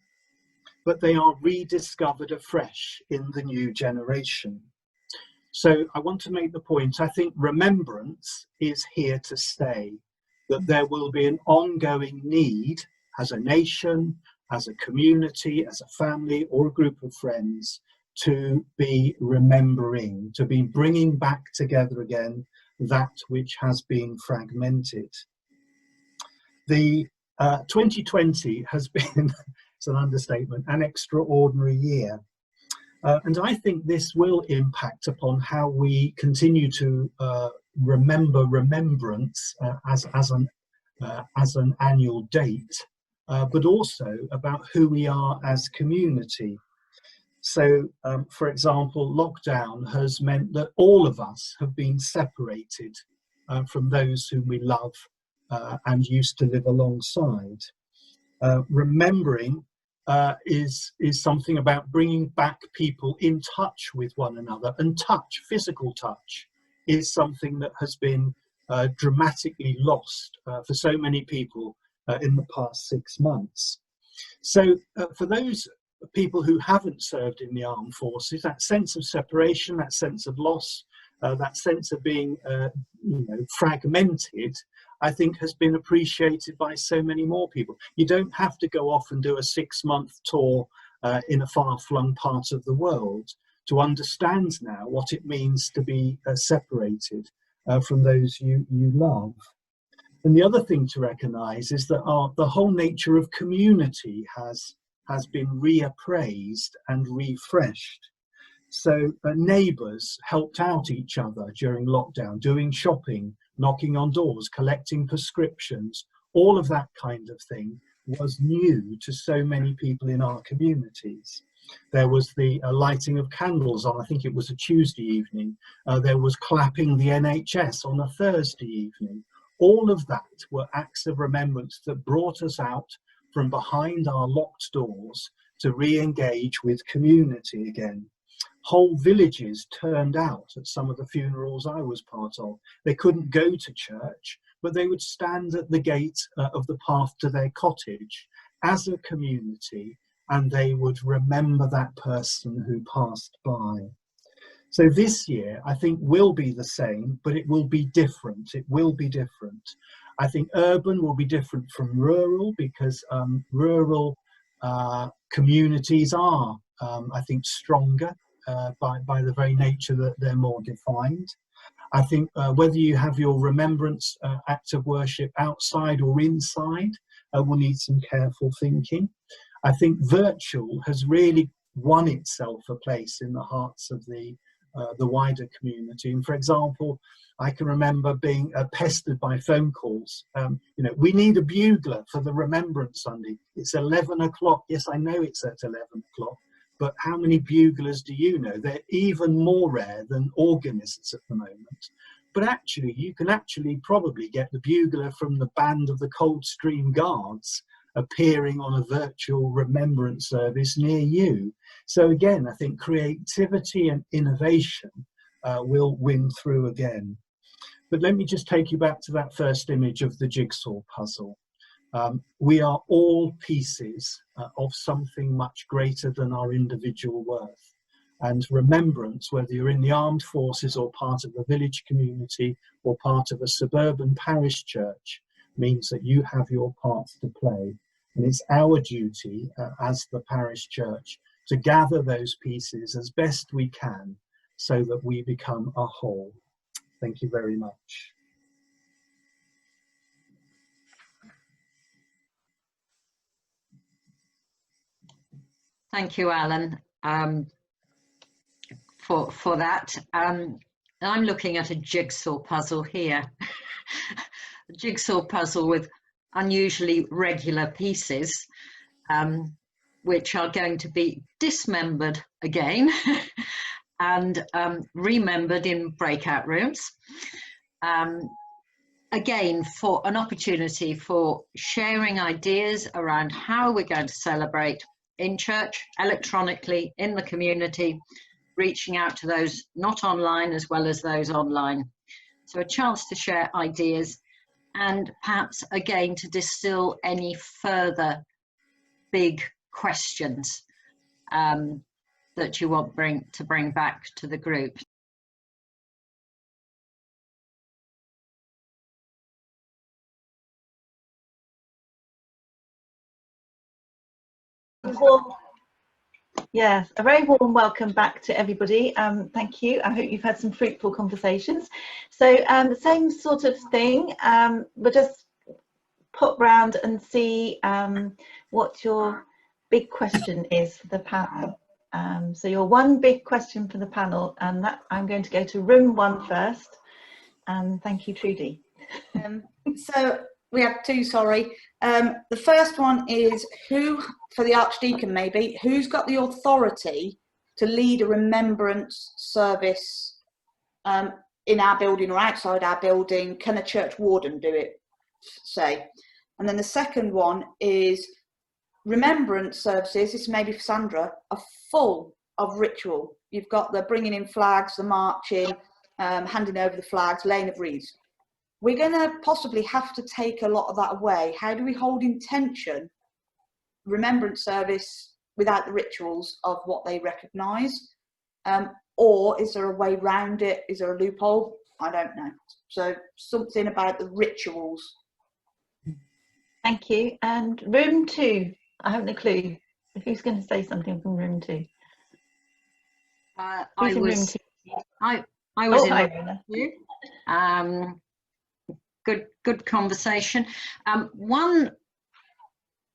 but they are rediscovered afresh in the new generation. So I want to make the point, I think remembrance is here to stay, that there will be an ongoing need as a nation, as a community, as a family, or a group of friends to be remembering, to be bringing back together again that which has been fragmented. The 2020 has been, it's an understatement, an extraordinary year. And I think this will impact upon how we continue to remember remembrance as an annual date, but also about who we are as community. So, for example, lockdown has meant that all of us have been separated from those whom we love and used to live alongside. Remembering is something about bringing back people in touch with one another, and touch, physical touch, is something that has been dramatically lost for so many people in the past 6 months. So for those people who haven't served in the armed forces, that sense of separation, that sense of loss, that sense of being fragmented, I think has been appreciated by so many more people. You don't have to go off and do a 6-month tour in a far-flung part of the world to understand now what it means to be separated from those you love. And the other thing to recognise is that the whole nature of community has been reappraised and refreshed. So neighbours helped out each other during lockdown, doing shopping, knocking on doors, collecting prescriptions. All of that kind of thing was new to so many people in our communities. There was the lighting of candles on, I think it was a Tuesday evening. There was clapping the NHS on a Thursday evening. All of that were acts of remembrance that brought us out from behind our locked doors to re-engage with community again. Whole villages turned out at some of the funerals I was part of. They couldn't go to church, but they would stand at the gate of the path to their cottage as a community, and they would remember that person who passed by. So this year, I think, will be the same, but it will be different. It will be different. I think urban will be different from rural, because rural communities are, I think, stronger by the very nature that they're more defined. I think whether you have your remembrance act of worship outside or inside will need some careful thinking. I think virtual has really won itself a place in the hearts of the wider community. And for example, I can remember being pestered by phone calls. You know, we need a bugler for the Remembrance Sunday. It's 11 o'clock. Yes, I know it's at 11 o'clock, but how many buglers do you know? They're even more rare than organists at the moment. But actually, you can probably get the bugler from the band of the Coldstream Guards appearing on a virtual remembrance service near you. So again, I think creativity and innovation will win through again. But let me just take you back to that first image of the jigsaw puzzle. We are all pieces of something much greater than our individual worth. And remembrance, whether you're in the armed forces or part of a village community or part of a suburban parish church, means that you have your parts to play. And it's our duty as the parish church to gather those pieces as best we can so that we become a whole. Thank you very much.
Thank you, Alan, for that. I'm looking at a jigsaw puzzle here. A jigsaw puzzle with unusually regular pieces, which are going to be dismembered again and remembered in breakout rooms. Again, for an opportunity for sharing ideas around how we're going to celebrate in church, electronically, in the community, reaching out to those not online as well as those online. So a chance to share ideas and perhaps again to distill any further big questions that you want to bring back to the group.
Yes, a very warm welcome back to everybody. Thank you. I hope you've had some fruitful conversations. So same sort of thing. We'll just pop round and see what your big question is for the panel. So your one big question for the panel, and that I'm going to go to room 1 first. Thank you, Trudy.
So we have two, sorry. The first one is who, for the Archdeacon maybe, who's got the authority to lead a remembrance service in our building or outside our building? Can a church warden do it, say? And then the second one is remembrance services, this may be for Sandra, are full of ritual. You've got the bringing in flags, the marching, handing over the flags, laying of wreaths. We're going to possibly have to take a lot of that away. How do we hold in tension remembrance service without the rituals of what they recognise? Or is there a way round it? Is there a loophole? I don't know. So something about the rituals.
Thank you. And room 2, I haven't a clue. Who's going to say something from room 2?
I was in room 2. good conversation. One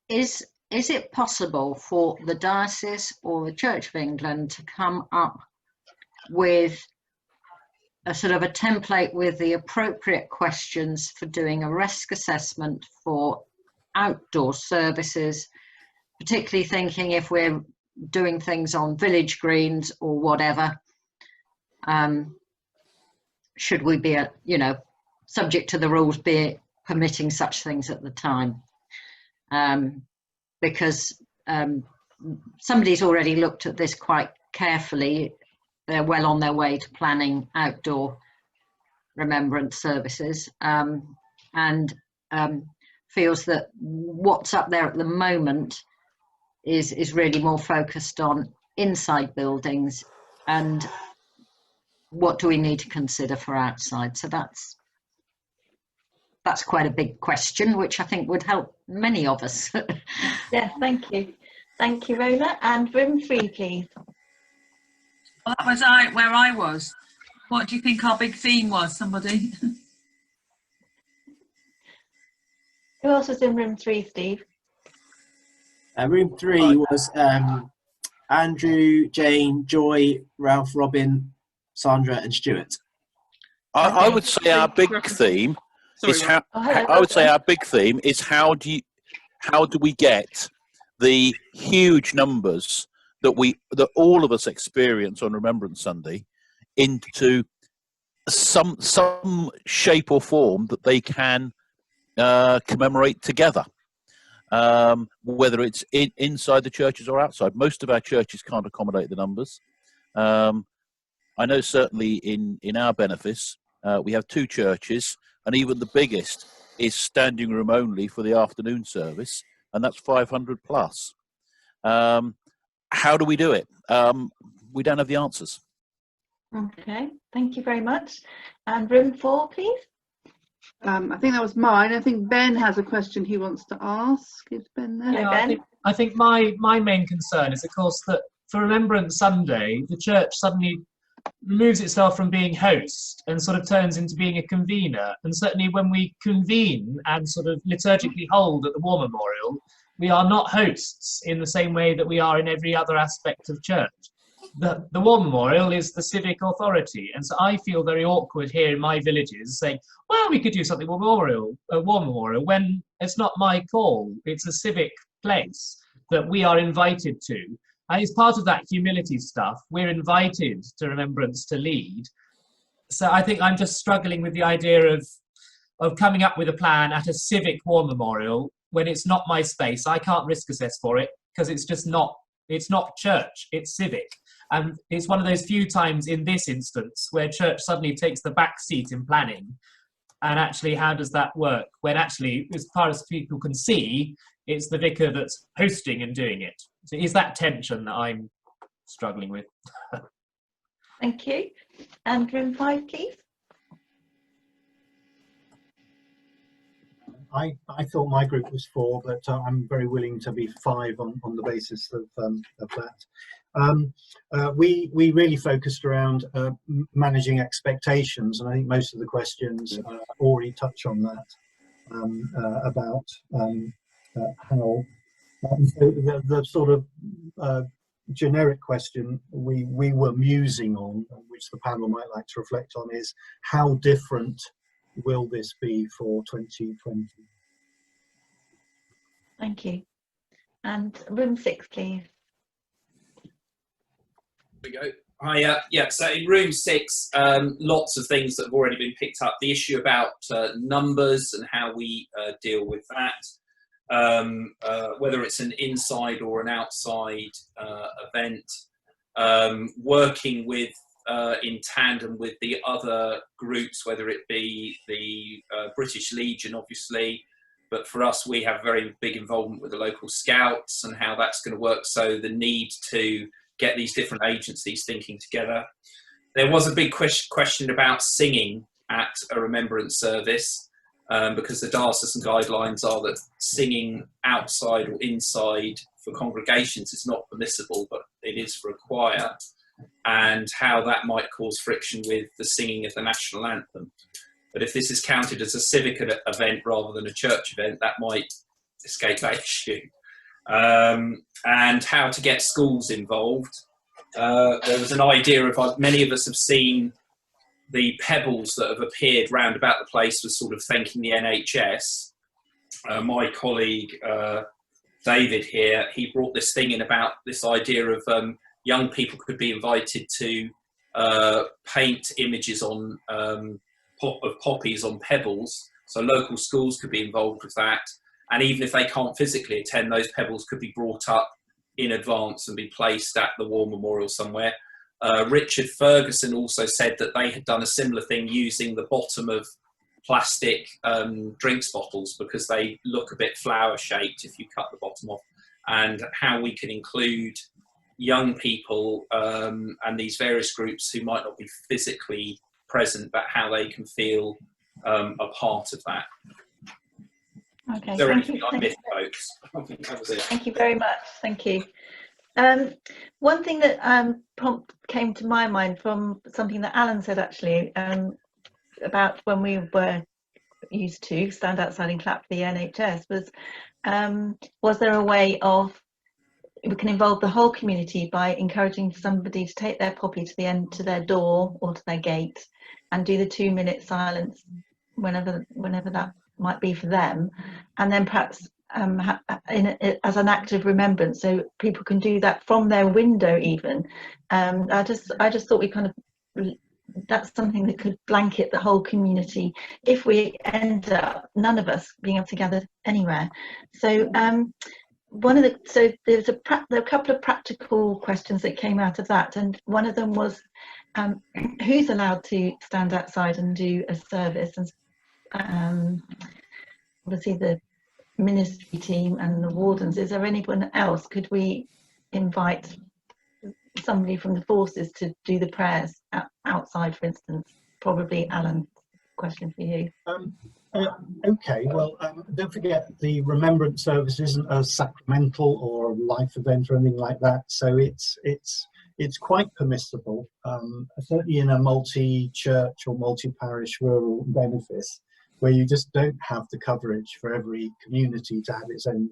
is it possible for the diocese or the Church of England to come up with a sort of a template with the appropriate questions for doing a risk assessment for outdoor services, particularly thinking if we're doing things on village greens or whatever, should we be, subject to the rules, be permitting such things at the time? Because somebody's already looked at this quite carefully. They're well on their way to planning outdoor remembrance services, and feels that what's up there at the moment is really more focused on inside buildings, and what do we need to consider for outside. So that's quite a big question, which I think would help many of us.
Yeah, thank you. Thank you, Rhona. And room 3, please.
Well, that was where I was. What do you think our big theme was, somebody?
Who else was in room 3, Steve?
Room 3 was Andrew, Jane, Joy, Ralph, Robin, Sandra and Stuart.
I would say our big theme is how do we get the huge numbers that all of us experience on Remembrance Sunday into some shape or form that they can commemorate together, whether it's inside the churches or outside. Most of our churches can't accommodate the numbers. I know certainly in our benefice we have 2 churches, and even the biggest is standing room only for the afternoon service, and that's 500 plus. How do we do it? We don't have the answers.
Okay, thank you very much. And room 4, please.
I think that was mine. I think Ben has a question he wants to ask. Is Ben there?
Yeah, Ben?
I think my main concern is, of course, that for Remembrance Sunday, the church suddenly removes itself from being host and sort of turns into being a convener. And certainly when we convene and sort of liturgically hold at the War Memorial, we are not hosts in the same way that we are in every other aspect of church. The War Memorial is the civic authority, and so I feel very awkward here in my villages saying, well, we could do something War Memorial, when it's not my call. It's a civic place that we are invited to. And it's part of that humility stuff. We're invited to Remembrance to lead. So I think I'm just struggling with the idea of coming up with a plan at a civic War Memorial when it's not my space. I can't risk assess for it because it's just not, it's not church, it's civic. And it's one of those few times in this instance where church suddenly takes the back seat in planning. And actually, how does that work? When actually, as far as people can see, it's the vicar that's hosting and doing it. So is that tension that I'm struggling with?
Thank you. And room 5, please.
I thought my group was 4, but I'm very willing to be 5 on the basis of that. We really focused around managing expectations, and I think most of the questions already touch on that, about how so the sort of generic question we were musing on, which the panel might like to reflect on, is how different will this be for 2020?
Thank you. And room 6, please.
We go. Yeah, so in room 6, lots of things that have already been picked up. The issue about numbers and how we deal with that, whether it's an inside or an outside event, working with in tandem with the other groups, whether it be the British Legion, obviously, but for us, we have very big involvement with the local scouts and how that's going to work. So the need to get these different agencies thinking together. There was a big question about singing at a remembrance service, because the diocesan guidelines are that singing outside or inside for congregations is not permissible, but it is for a choir, and how that might cause friction with the singing of the national anthem. But if this is counted as a civic event rather than a church event, that might escape that issue. And how to get schools involved. There was an idea of, many of us have seen the pebbles that have appeared round about the place was sort of thanking the NHS. My colleague David here, he brought this thing in about this idea of young people could be invited to paint images on of poppies on pebbles, so local schools could be involved with that, and even if they can't physically attend, those pebbles could be brought up in advance and be placed at the War Memorial somewhere. Richard Ferguson also said that they had done a similar thing using the bottom of plastic drinks bottles because they look a bit flower shaped if you cut the bottom off, and how we can include young people and these various groups who might not be physically present, but how they can feel a part of that.
Okay,
Is there
thank
anything
you.
I missed, folks? I think that was it.
Thank you very much. Thank you. One thing that came to my mind from something that Alan said actually about when we were used to stand outside and clap for the NHS was there a way of we can involve the whole community by encouraging somebody to take their poppy to their door or to their gate and do the 2-minute silence whenever that might be for them, and then perhaps as an act of remembrance, so people can do that from their window even. I just thought we kind of, that's something that could blanket the whole community if we end up none of us being able to gather anywhere. So there were a couple of practical questions that came out of that, and one of them was who's allowed to stand outside and do a service, and obviously the ministry team and the wardens. Is there anyone else? Could we invite somebody from the forces to do the prayers outside, for instance? Probably Alan, question for you.
Okay, well, don't forget the Remembrance service isn't a sacramental or a life event or anything like that, so it's quite permissible, certainly in a multi-church or multi-parish rural benefice, where you just don't have the coverage for every community to have its own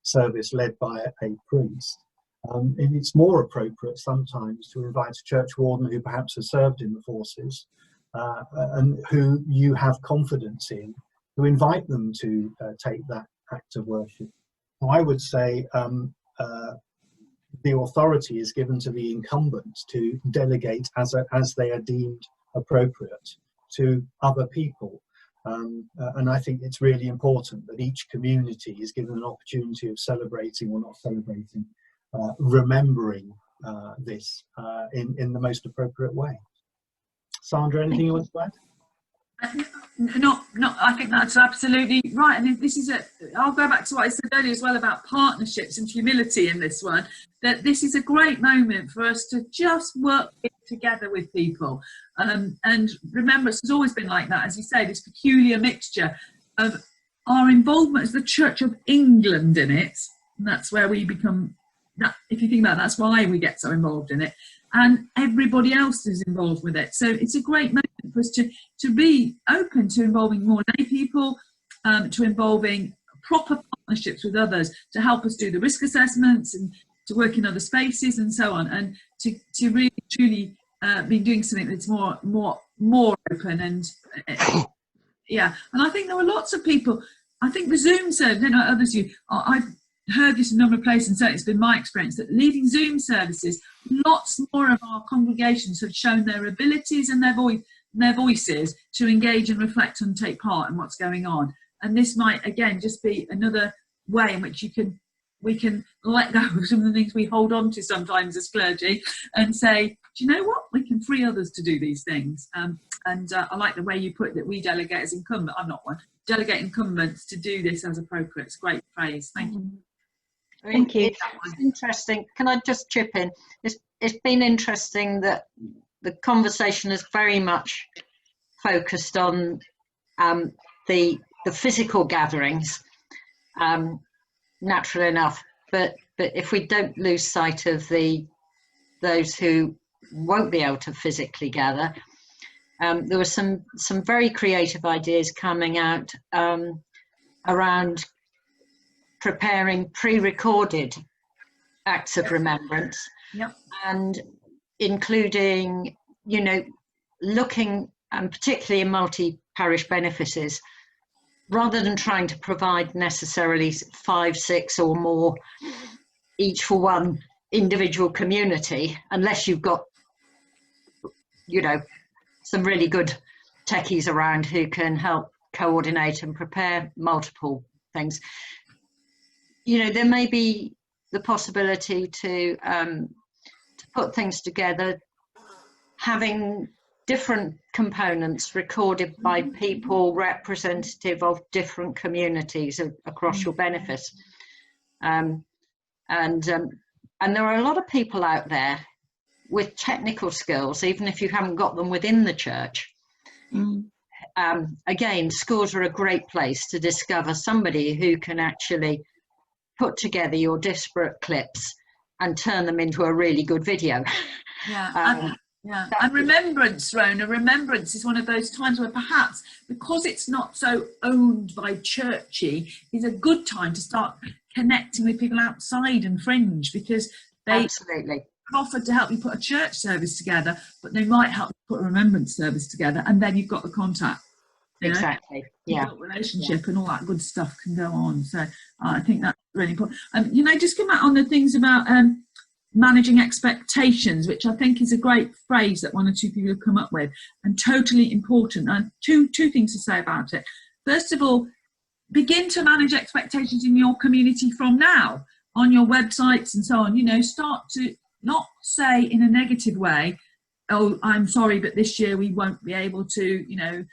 service led by a priest. And it's more appropriate sometimes to invite a church warden who perhaps has served in the forces and who you have confidence in, to invite them to take that act of worship. So I would say the authority is given to the incumbents to delegate as they are deemed appropriate to other people. And I think it's really important that each community is given an opportunity of celebrating, or not celebrating, remembering this in the most appropriate way. Sandra, anything you want to add?
No, I think that's absolutely right. And this is I'll go back to what I said earlier as well about partnerships and humility in this one, that this is a great moment for us to just work together with people. And Remembrance has always been like that, as you say, this peculiar mixture of our involvement as the Church of England in it. And that's where we become, if you think about it, that's why we get so involved in it. And everybody else is involved with it. So it's a great moment for us to be open to involving more lay people, to involving proper partnerships with others, to help us do the risk assessments and to work in other spaces and so on, and to really truly be doing something that's more open. And yeah, and I think there were lots of people. I think the Zoom service, I don't know others you, I've heard this in a number of places, and certainly it's been my experience that leading Zoom services, lots more of our congregations have shown their abilities and their voices to engage and reflect and take part in what's going on. And this might again just be another way in which we can let go of some of the things we hold on to sometimes as clergy and say, do you know what, we can free others to do these things. I like the way you put it, that we delegate as incumbent. I'm not one. Delegate incumbents to do this as appropriate. It's great praise. Thank you.
Thank you.
It's interesting. Can I just chip in? It's been interesting that the conversation is very much focused on the physical gatherings, naturally enough. But if we don't lose sight of those who won't be able to physically gather, There were some very creative ideas coming out around preparing pre-recorded acts of remembrance, and including, you know, looking, and particularly in multi-parish benefices, rather than trying to provide necessarily 5, 6 or more each for one individual community, unless you've got, you know, some really good techies around who can help coordinate and prepare multiple things. You know, there may be the possibility to put things together, having different components recorded by people representative of different communities across your benefice. And there are a lot of people out there with technical skills, even if you haven't got them within the church. Again, schools are a great place to discover somebody who can actually put together your disparate clips and turn them into a really good video.
Yeah. And remembrance, Rhona, remembrance is one of those times where perhaps, because it's not so owned by churchy, is a good time to start connecting with people outside and fringe, because they
absolutely
offered to help you put a church service together, but they might help you put a remembrance service together, and then you've got the contact.
Exactly.
Yeah. Relationship and all that good stuff can go on. So I think that's really important. You know, just come out on the things about managing expectations, which I think is a great phrase that 1 or 2 people have come up with, and totally important. And two things to say about it. First of all, begin to manage expectations in your community from now, on your websites and so on. You know, start to not say in a negative way, oh, I'm sorry, but this year we won't be able to, you know,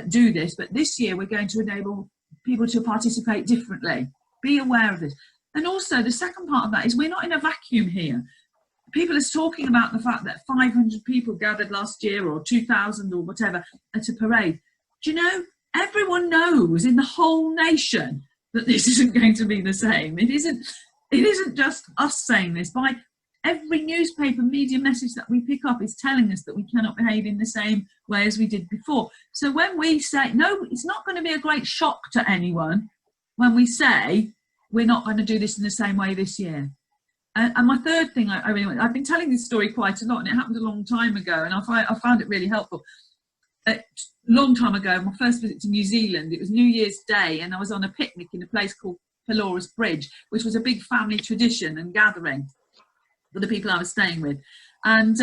do this. But this year we're going to enable people to participate differently. Be aware of this. And also the second part of that is we're not in a vacuum here. People are talking about the fact that 500 people gathered last year, or 2,000 or whatever, at a parade. Do you know, everyone knows in the whole nation that this isn't going to be the same. It isn't just us saying this. By every newspaper media message that we pick up is telling us that we cannot behave in the same way as we did before. So when we say, no, it's not going to be a great shock to anyone when we say we're not going to do this in the same way this year. And my third thing, I've been telling this story quite a lot, and it happened a long time ago, and I found it really helpful. A long time ago, my first visit to New Zealand, it was New Year's Day, and I was on a picnic in a place called Pelorus Bridge, which was a big family tradition and gathering for the people I was staying with. And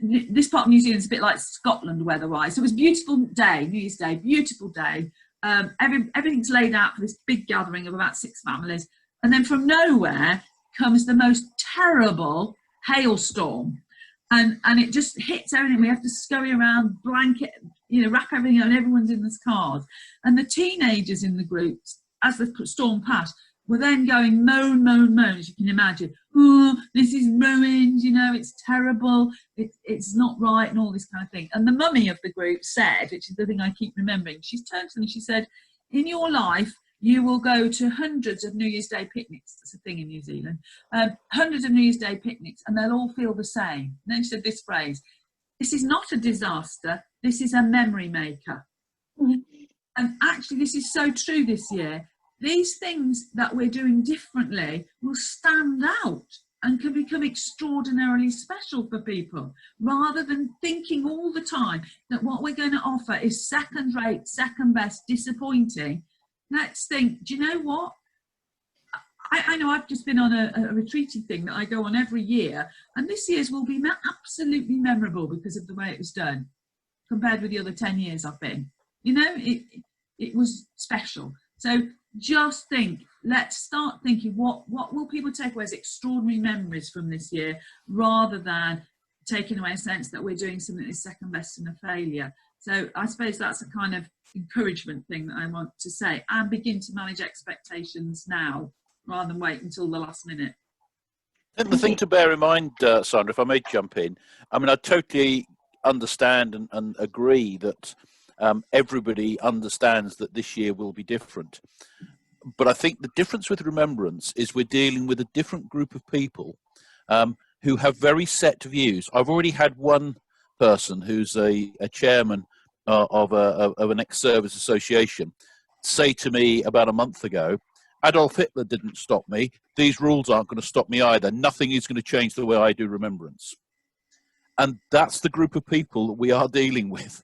this part of New Zealand is a bit like Scotland weather-wise. So it was a beautiful day, New Year's Day, beautiful day. Everything's laid out for this big gathering of about 6 families. And then from nowhere comes the most terrible hailstorm. And it just hits everything. We have to scurry around, blanket, you know, wrap everything up, and everyone's in this cars. And the teenagers in the groups, as the storm passed, were then going moan, as you can imagine. Oh, this is ruined, you know, it's terrible, it's not right, and all this kind of thing. And the mummy of the group said, which is the thing I keep remembering, she turned to them and she said, in your life, you will go to hundreds of New Year's Day picnics. That's a thing in New Zealand. Hundreds of New Year's Day picnics, and they'll all feel the same. And then she said this phrase, this is not a disaster, this is a memory maker. And actually, this is so true this year. These things that we're doing differently will stand out and can become extraordinarily special for people, rather than thinking all the time that what we're going to offer is second rate, second best, disappointing. Let's think, do you know what? I know I've just been on a retreaty thing that I go on every year, and this year's will be absolutely memorable because of the way it was done compared with the other 10 years I've been. You know, it was special. So just think, let's start thinking, what will people take away as extraordinary memories from this year, rather than taking away a sense that we're doing something that is second best and a failure. So I suppose that's a kind of encouragement thing that I want to say, and begin to manage expectations now rather than wait until the last minute.
And the thing to bear in mind, Sandra, if I may jump in, I mean, I totally understand and agree that everybody understands that this year will be different. But I think the difference with Remembrance is we're dealing with a different group of people who have very set views. I've already had one person who's a chairman of an ex-service association say to me about a month ago, Adolf Hitler didn't stop me. These rules aren't going to stop me either. Nothing is going to change the way I do remembrance. And that's the group of people that we are dealing with.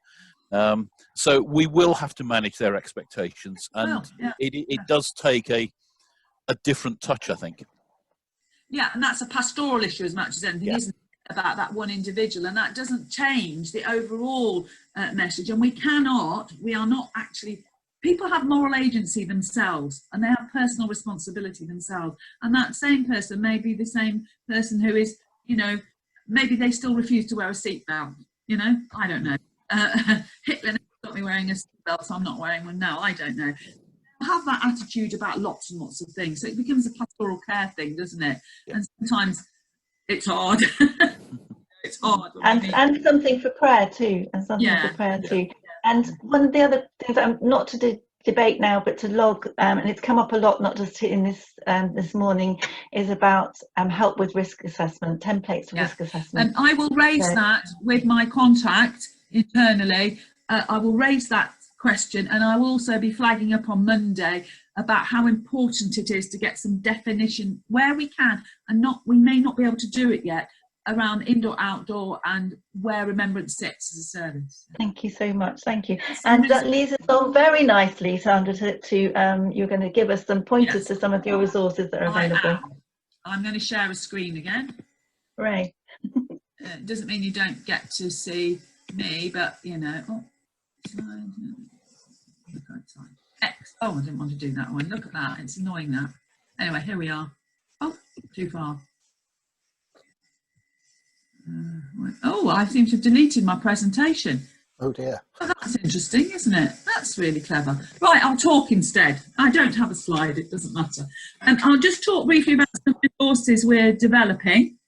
So we will have to manage their expectations. And it does take a different touch, I think.
Yeah, and that's a pastoral issue as much as anything, isn't it? About that one individual, and that doesn't change the overall message. And we are not actually, people have moral agency themselves, and they have personal responsibility themselves, and that same person may be the same person who is, you know, maybe they still refuse to wear a seatbelt, you know, I don't know. Hitler never got me wearing a seatbelt, so I'm not wearing one now, I don't know. Have that attitude about lots and lots of things, so it becomes a pastoral care thing, doesn't it? And sometimes it's hard. It's hard.
And something for prayer too, And one of the other things, not to debate now, but to log, and it's come up a lot, not just in this morning, is about help with risk assessment, templates for risk assessment.
And I will raise that with my contact internally. I will raise that question, and I will also be flagging up on Monday about how important it is to get some definition where we can, and we may not be able to do it yet, around indoor, outdoor, and where remembrance sits as a service.
Thank you so much. Thank you. And that leads us on very nicely, Sandra, to you're going to give us some pointers to some of your resources that are available.
I'm going to share a screen again.
Right.
It doesn't mean you don't get to see me, but you know. Oh, I didn't want to do that one. Look at that. It's annoying that. Anyway, here we are. Oh, too far. Oh, I seem to have deleted my presentation.
Oh dear.
Oh, that's interesting, isn't it? That's really clever. Right, I'll talk instead. I don't have a slide, it doesn't matter. I'll just talk briefly about some resources we're developing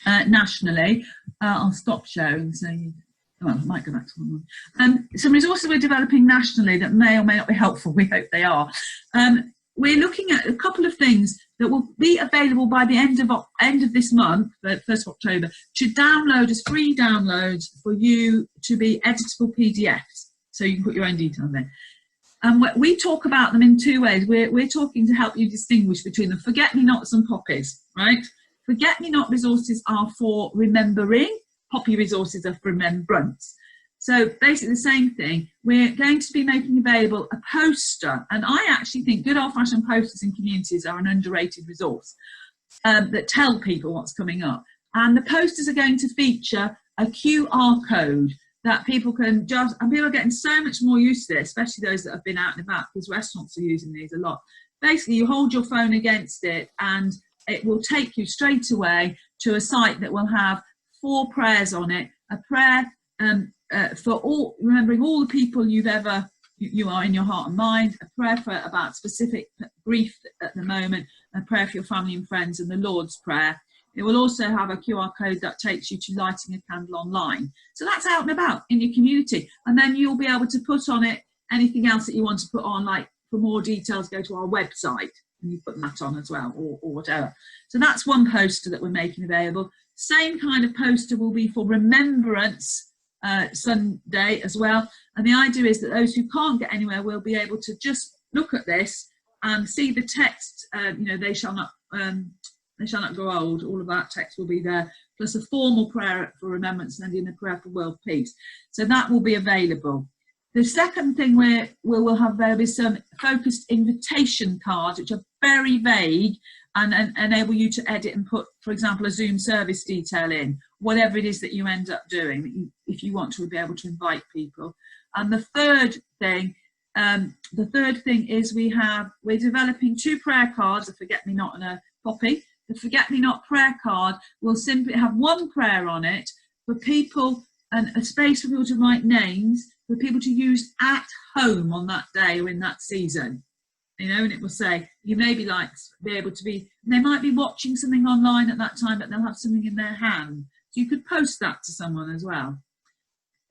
nationally. I'll stop sharing, so well, I might go back to one. Some resources we're developing nationally that may or may not be helpful. We hope they are. We're looking at a couple of things that will be available by the end of this month, the 1st of October, to download as free downloads for you to be editable PDFs, so you can put your own details in. And we talk about them in two ways. We're talking to help you distinguish between the forget-me-nots and poppies, right? Forget-me-not resources are for remembering, poppy resources are for remembrance. So basically the same thing. We're going to be making available a poster, and I actually think good old-fashioned posters in communities are an underrated resource that tell people what's coming up. And the posters are going to feature a QR code that people can just, and people are getting so much more used to it, especially those that have been out and about, because restaurants are using these a lot. Basically, you hold your phone against it and it will take you straight away to a site that will have 4 prayers on it, a prayer for all, remembering all the people you are in your heart and mind, a prayer for about specific grief at the moment, a prayer for your family and friends, and the Lord's Prayer. It will also have a QR code that takes you to lighting a candle online. So that's out and about in your community. And then you'll be able to put on it anything else that you want to put on, like for more details, go to our website and you put that on as well, or whatever. So that's one poster that we're making available. Same kind of poster will be for Remembrance Sunday as well, and the idea is that those who can't get anywhere will be able to just look at this and see the text. You know, they shall not grow old. All of that text will be there, plus a formal prayer for Remembrance Sunday and a prayer for world peace. So that will be available. The second thing we'll have there is some focused invitation cards, which are very vague and enable you to edit and put, for example, a Zoom service detail in, whatever it is that you end up doing, if you want to be able to invite people. And the third thing is we're developing 2 prayer cards, a forget-me-not and a poppy. The forget-me-not prayer card will simply have 1 prayer on it for people, and a space for people to write names, for people to use at home on that day or in that season. You know, and it will say, you may be be able to be, they might be watching something online at that time, but they'll have something in their hand. So you could post that to someone as well.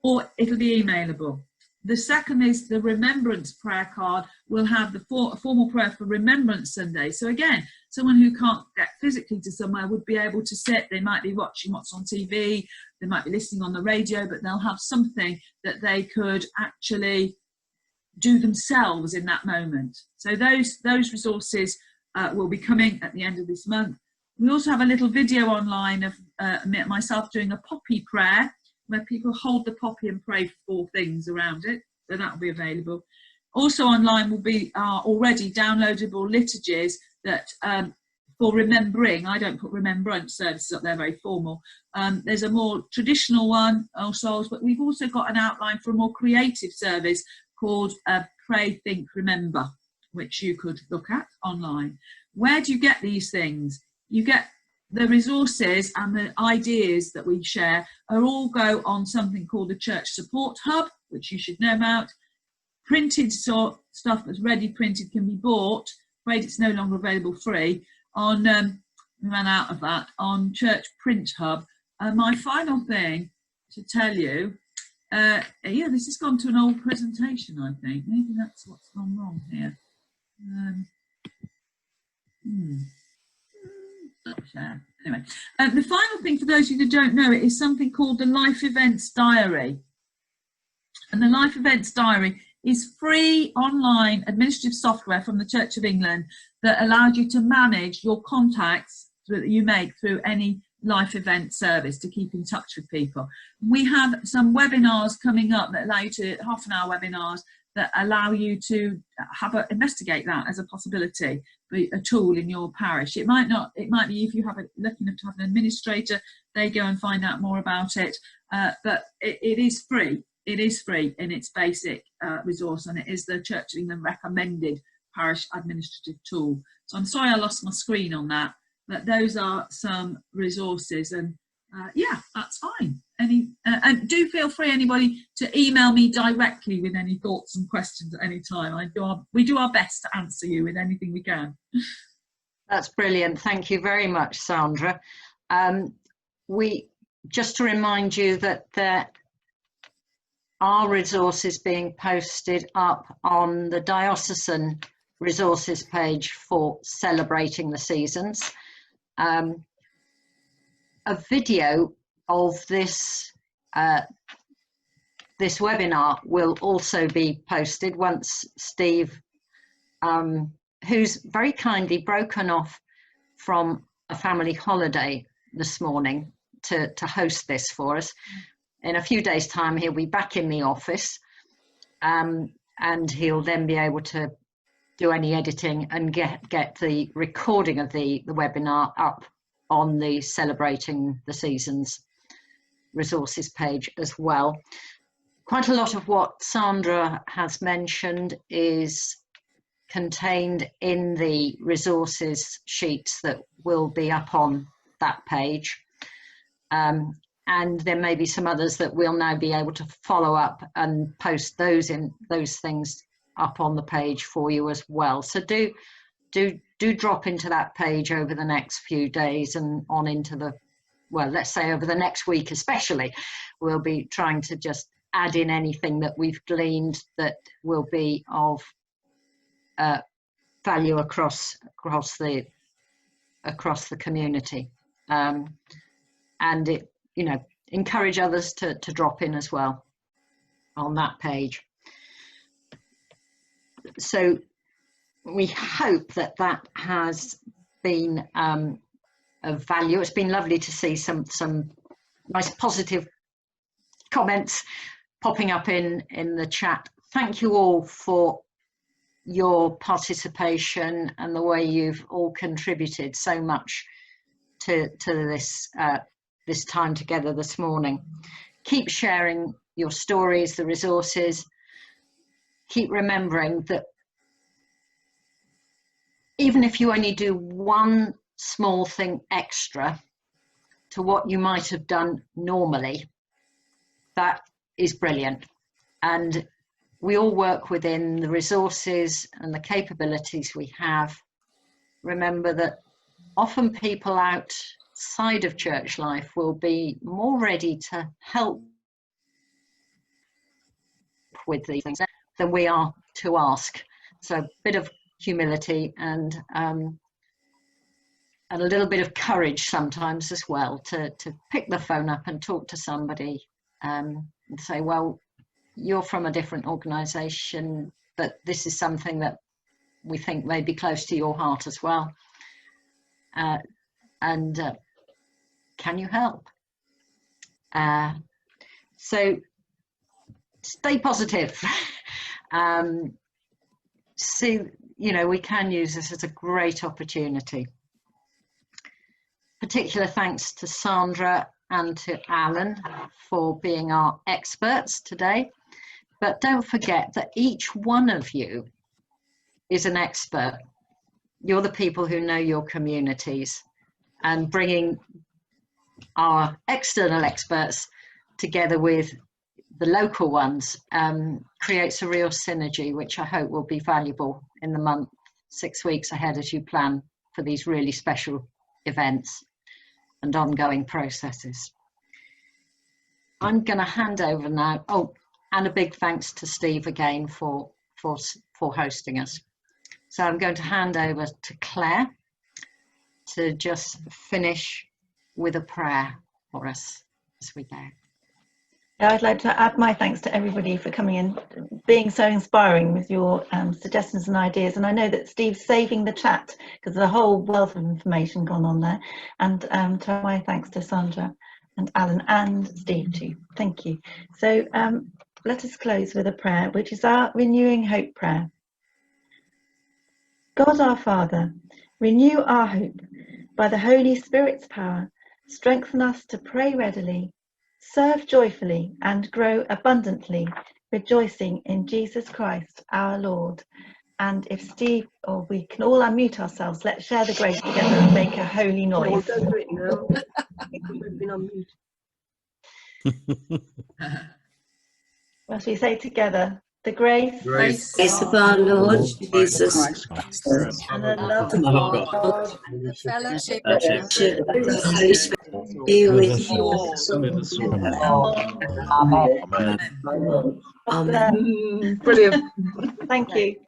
Or it'll be emailable. The second is the Remembrance prayer card will have the formal prayer for Remembrance Sunday. So again, someone who can't get physically to somewhere would be able to sit. They might be watching what's on TV, they might be listening on the radio, but they'll have something that they could actually do themselves in that moment. So those resources will be coming at the end of this month. We also have a little video online of myself doing a poppy prayer, where people hold the poppy and pray for 4 things around it. So that will be available. Also online will be our already downloadable liturgies that for remembering. I don't put remembrance services up there, very formal. There's a more traditional one, All Souls, but we've also got an outline for a more creative service called Pray, Think, Remember, which you could look at online. Where do you get these things? You get the resources and the ideas that we share all go on something called the Church Support Hub, which you should know about. Printed stuff that's ready printed can be bought. Afraid it's no longer available free on, we ran out of that, on Church Print Hub. My final thing to tell you, yeah, this has gone to an old presentation, I think. Maybe that's what's gone wrong here. Anyway, the final thing for those of you that don't know it is something called the Life Events Diary. And the Life Events Diary is free online administrative software from the Church of England that allows you to manage your contacts that you make through any life event service to keep in touch with people. We have some webinars coming up that allow you to, half-an-hour webinars, that allow you to investigate that as a possibility, a tool in your parish. It might not, it might be if you have lucky enough to have an administrator, they go and find out more about it, but it is free. It is free in its basic resource, and it is the Church of England recommended parish administrative tool. So I'm sorry I lost my screen on that, but those are some resources, and yeah, that's fine. And do feel free, anybody, to email me directly with any thoughts and questions at any time. We do our best to answer you with anything we can.
That's brilliant. Thank you very much, Sandra. Just to remind you that there are resources being posted up on the diocesan resources page for celebrating the seasons. A video of this this webinar will also be posted once Steve, who's very kindly broken off from a family holiday this morning to host this for us. In a few days' time, he'll be back in the office, and he'll then be able to do any editing and get the recording of the webinar up on the Celebrating the Seasons resources page as well. Quite a lot of what Sandra has mentioned is contained in the resources sheets that will be up on that page. And there may be some others that we'll now be able to follow up and post those things up on the page for you as well. So do drop into that page over the next few days and on into the, well, let's say over the next week especially. We'll be trying to just add in anything that we've gleaned that will be of value across the community, and it, you know, encourage others to drop in as well on that page. So we hope that that has been of value. It's been lovely to see some nice positive comments popping up in the chat. Thank you all for your participation and the way you've all contributed so much to this this time together this morning. Keep sharing your stories, the resources. Keep remembering that even if you only do one small thing extra to what you might have done normally, that is brilliant. And we all work within the resources and the capabilities we have. Remember that often people outside of church life will be more ready to help with these things than we are to ask. So a bit of humility and a little bit of courage sometimes as well to pick the phone up and talk to somebody and say, well, you're from a different organisation, but this is something that we think may be close to your heart as well. And can you help? So stay positive. See, we can use this as a great opportunity. Particular thanks to Sandra and to Alan for being our experts today. But don't forget that each one of you is an expert. You're the people who know your communities, and bringing our external experts together with the local ones creates a real synergy, which I hope will be valuable in the month, 6 weeks ahead as you plan for these really special events and ongoing processes. I'm going to hand over now. Oh, and a big thanks to Steve again for hosting us. So I'm going to hand over to Claire to just finish with a prayer for us as we go.
I'd like to add my thanks to everybody for coming in, being so inspiring with your suggestions and ideas. And I know that Steve's saving the chat because there's a whole wealth of information gone on there. And to my thanks to Sandra and Alan and Steve too. Thank you. So let us close with a prayer, which is our Renewing Hope prayer. God our Father, renew our hope by the Holy Spirit's power. Strengthen us to pray readily, serve joyfully, and grow abundantly, rejoicing in Jesus Christ our Lord. And if Steve or we can all unmute ourselves, let's share the grace together and make a holy noise.
Don't do it now. We've been on mute.
Well, shall we say together, the grace
of our Lord Jesus
Christ, and the love of God,
and the fellowship
of
the Holy Spirit be with you all.
Amen.
Amen.
Brilliant. Thank you.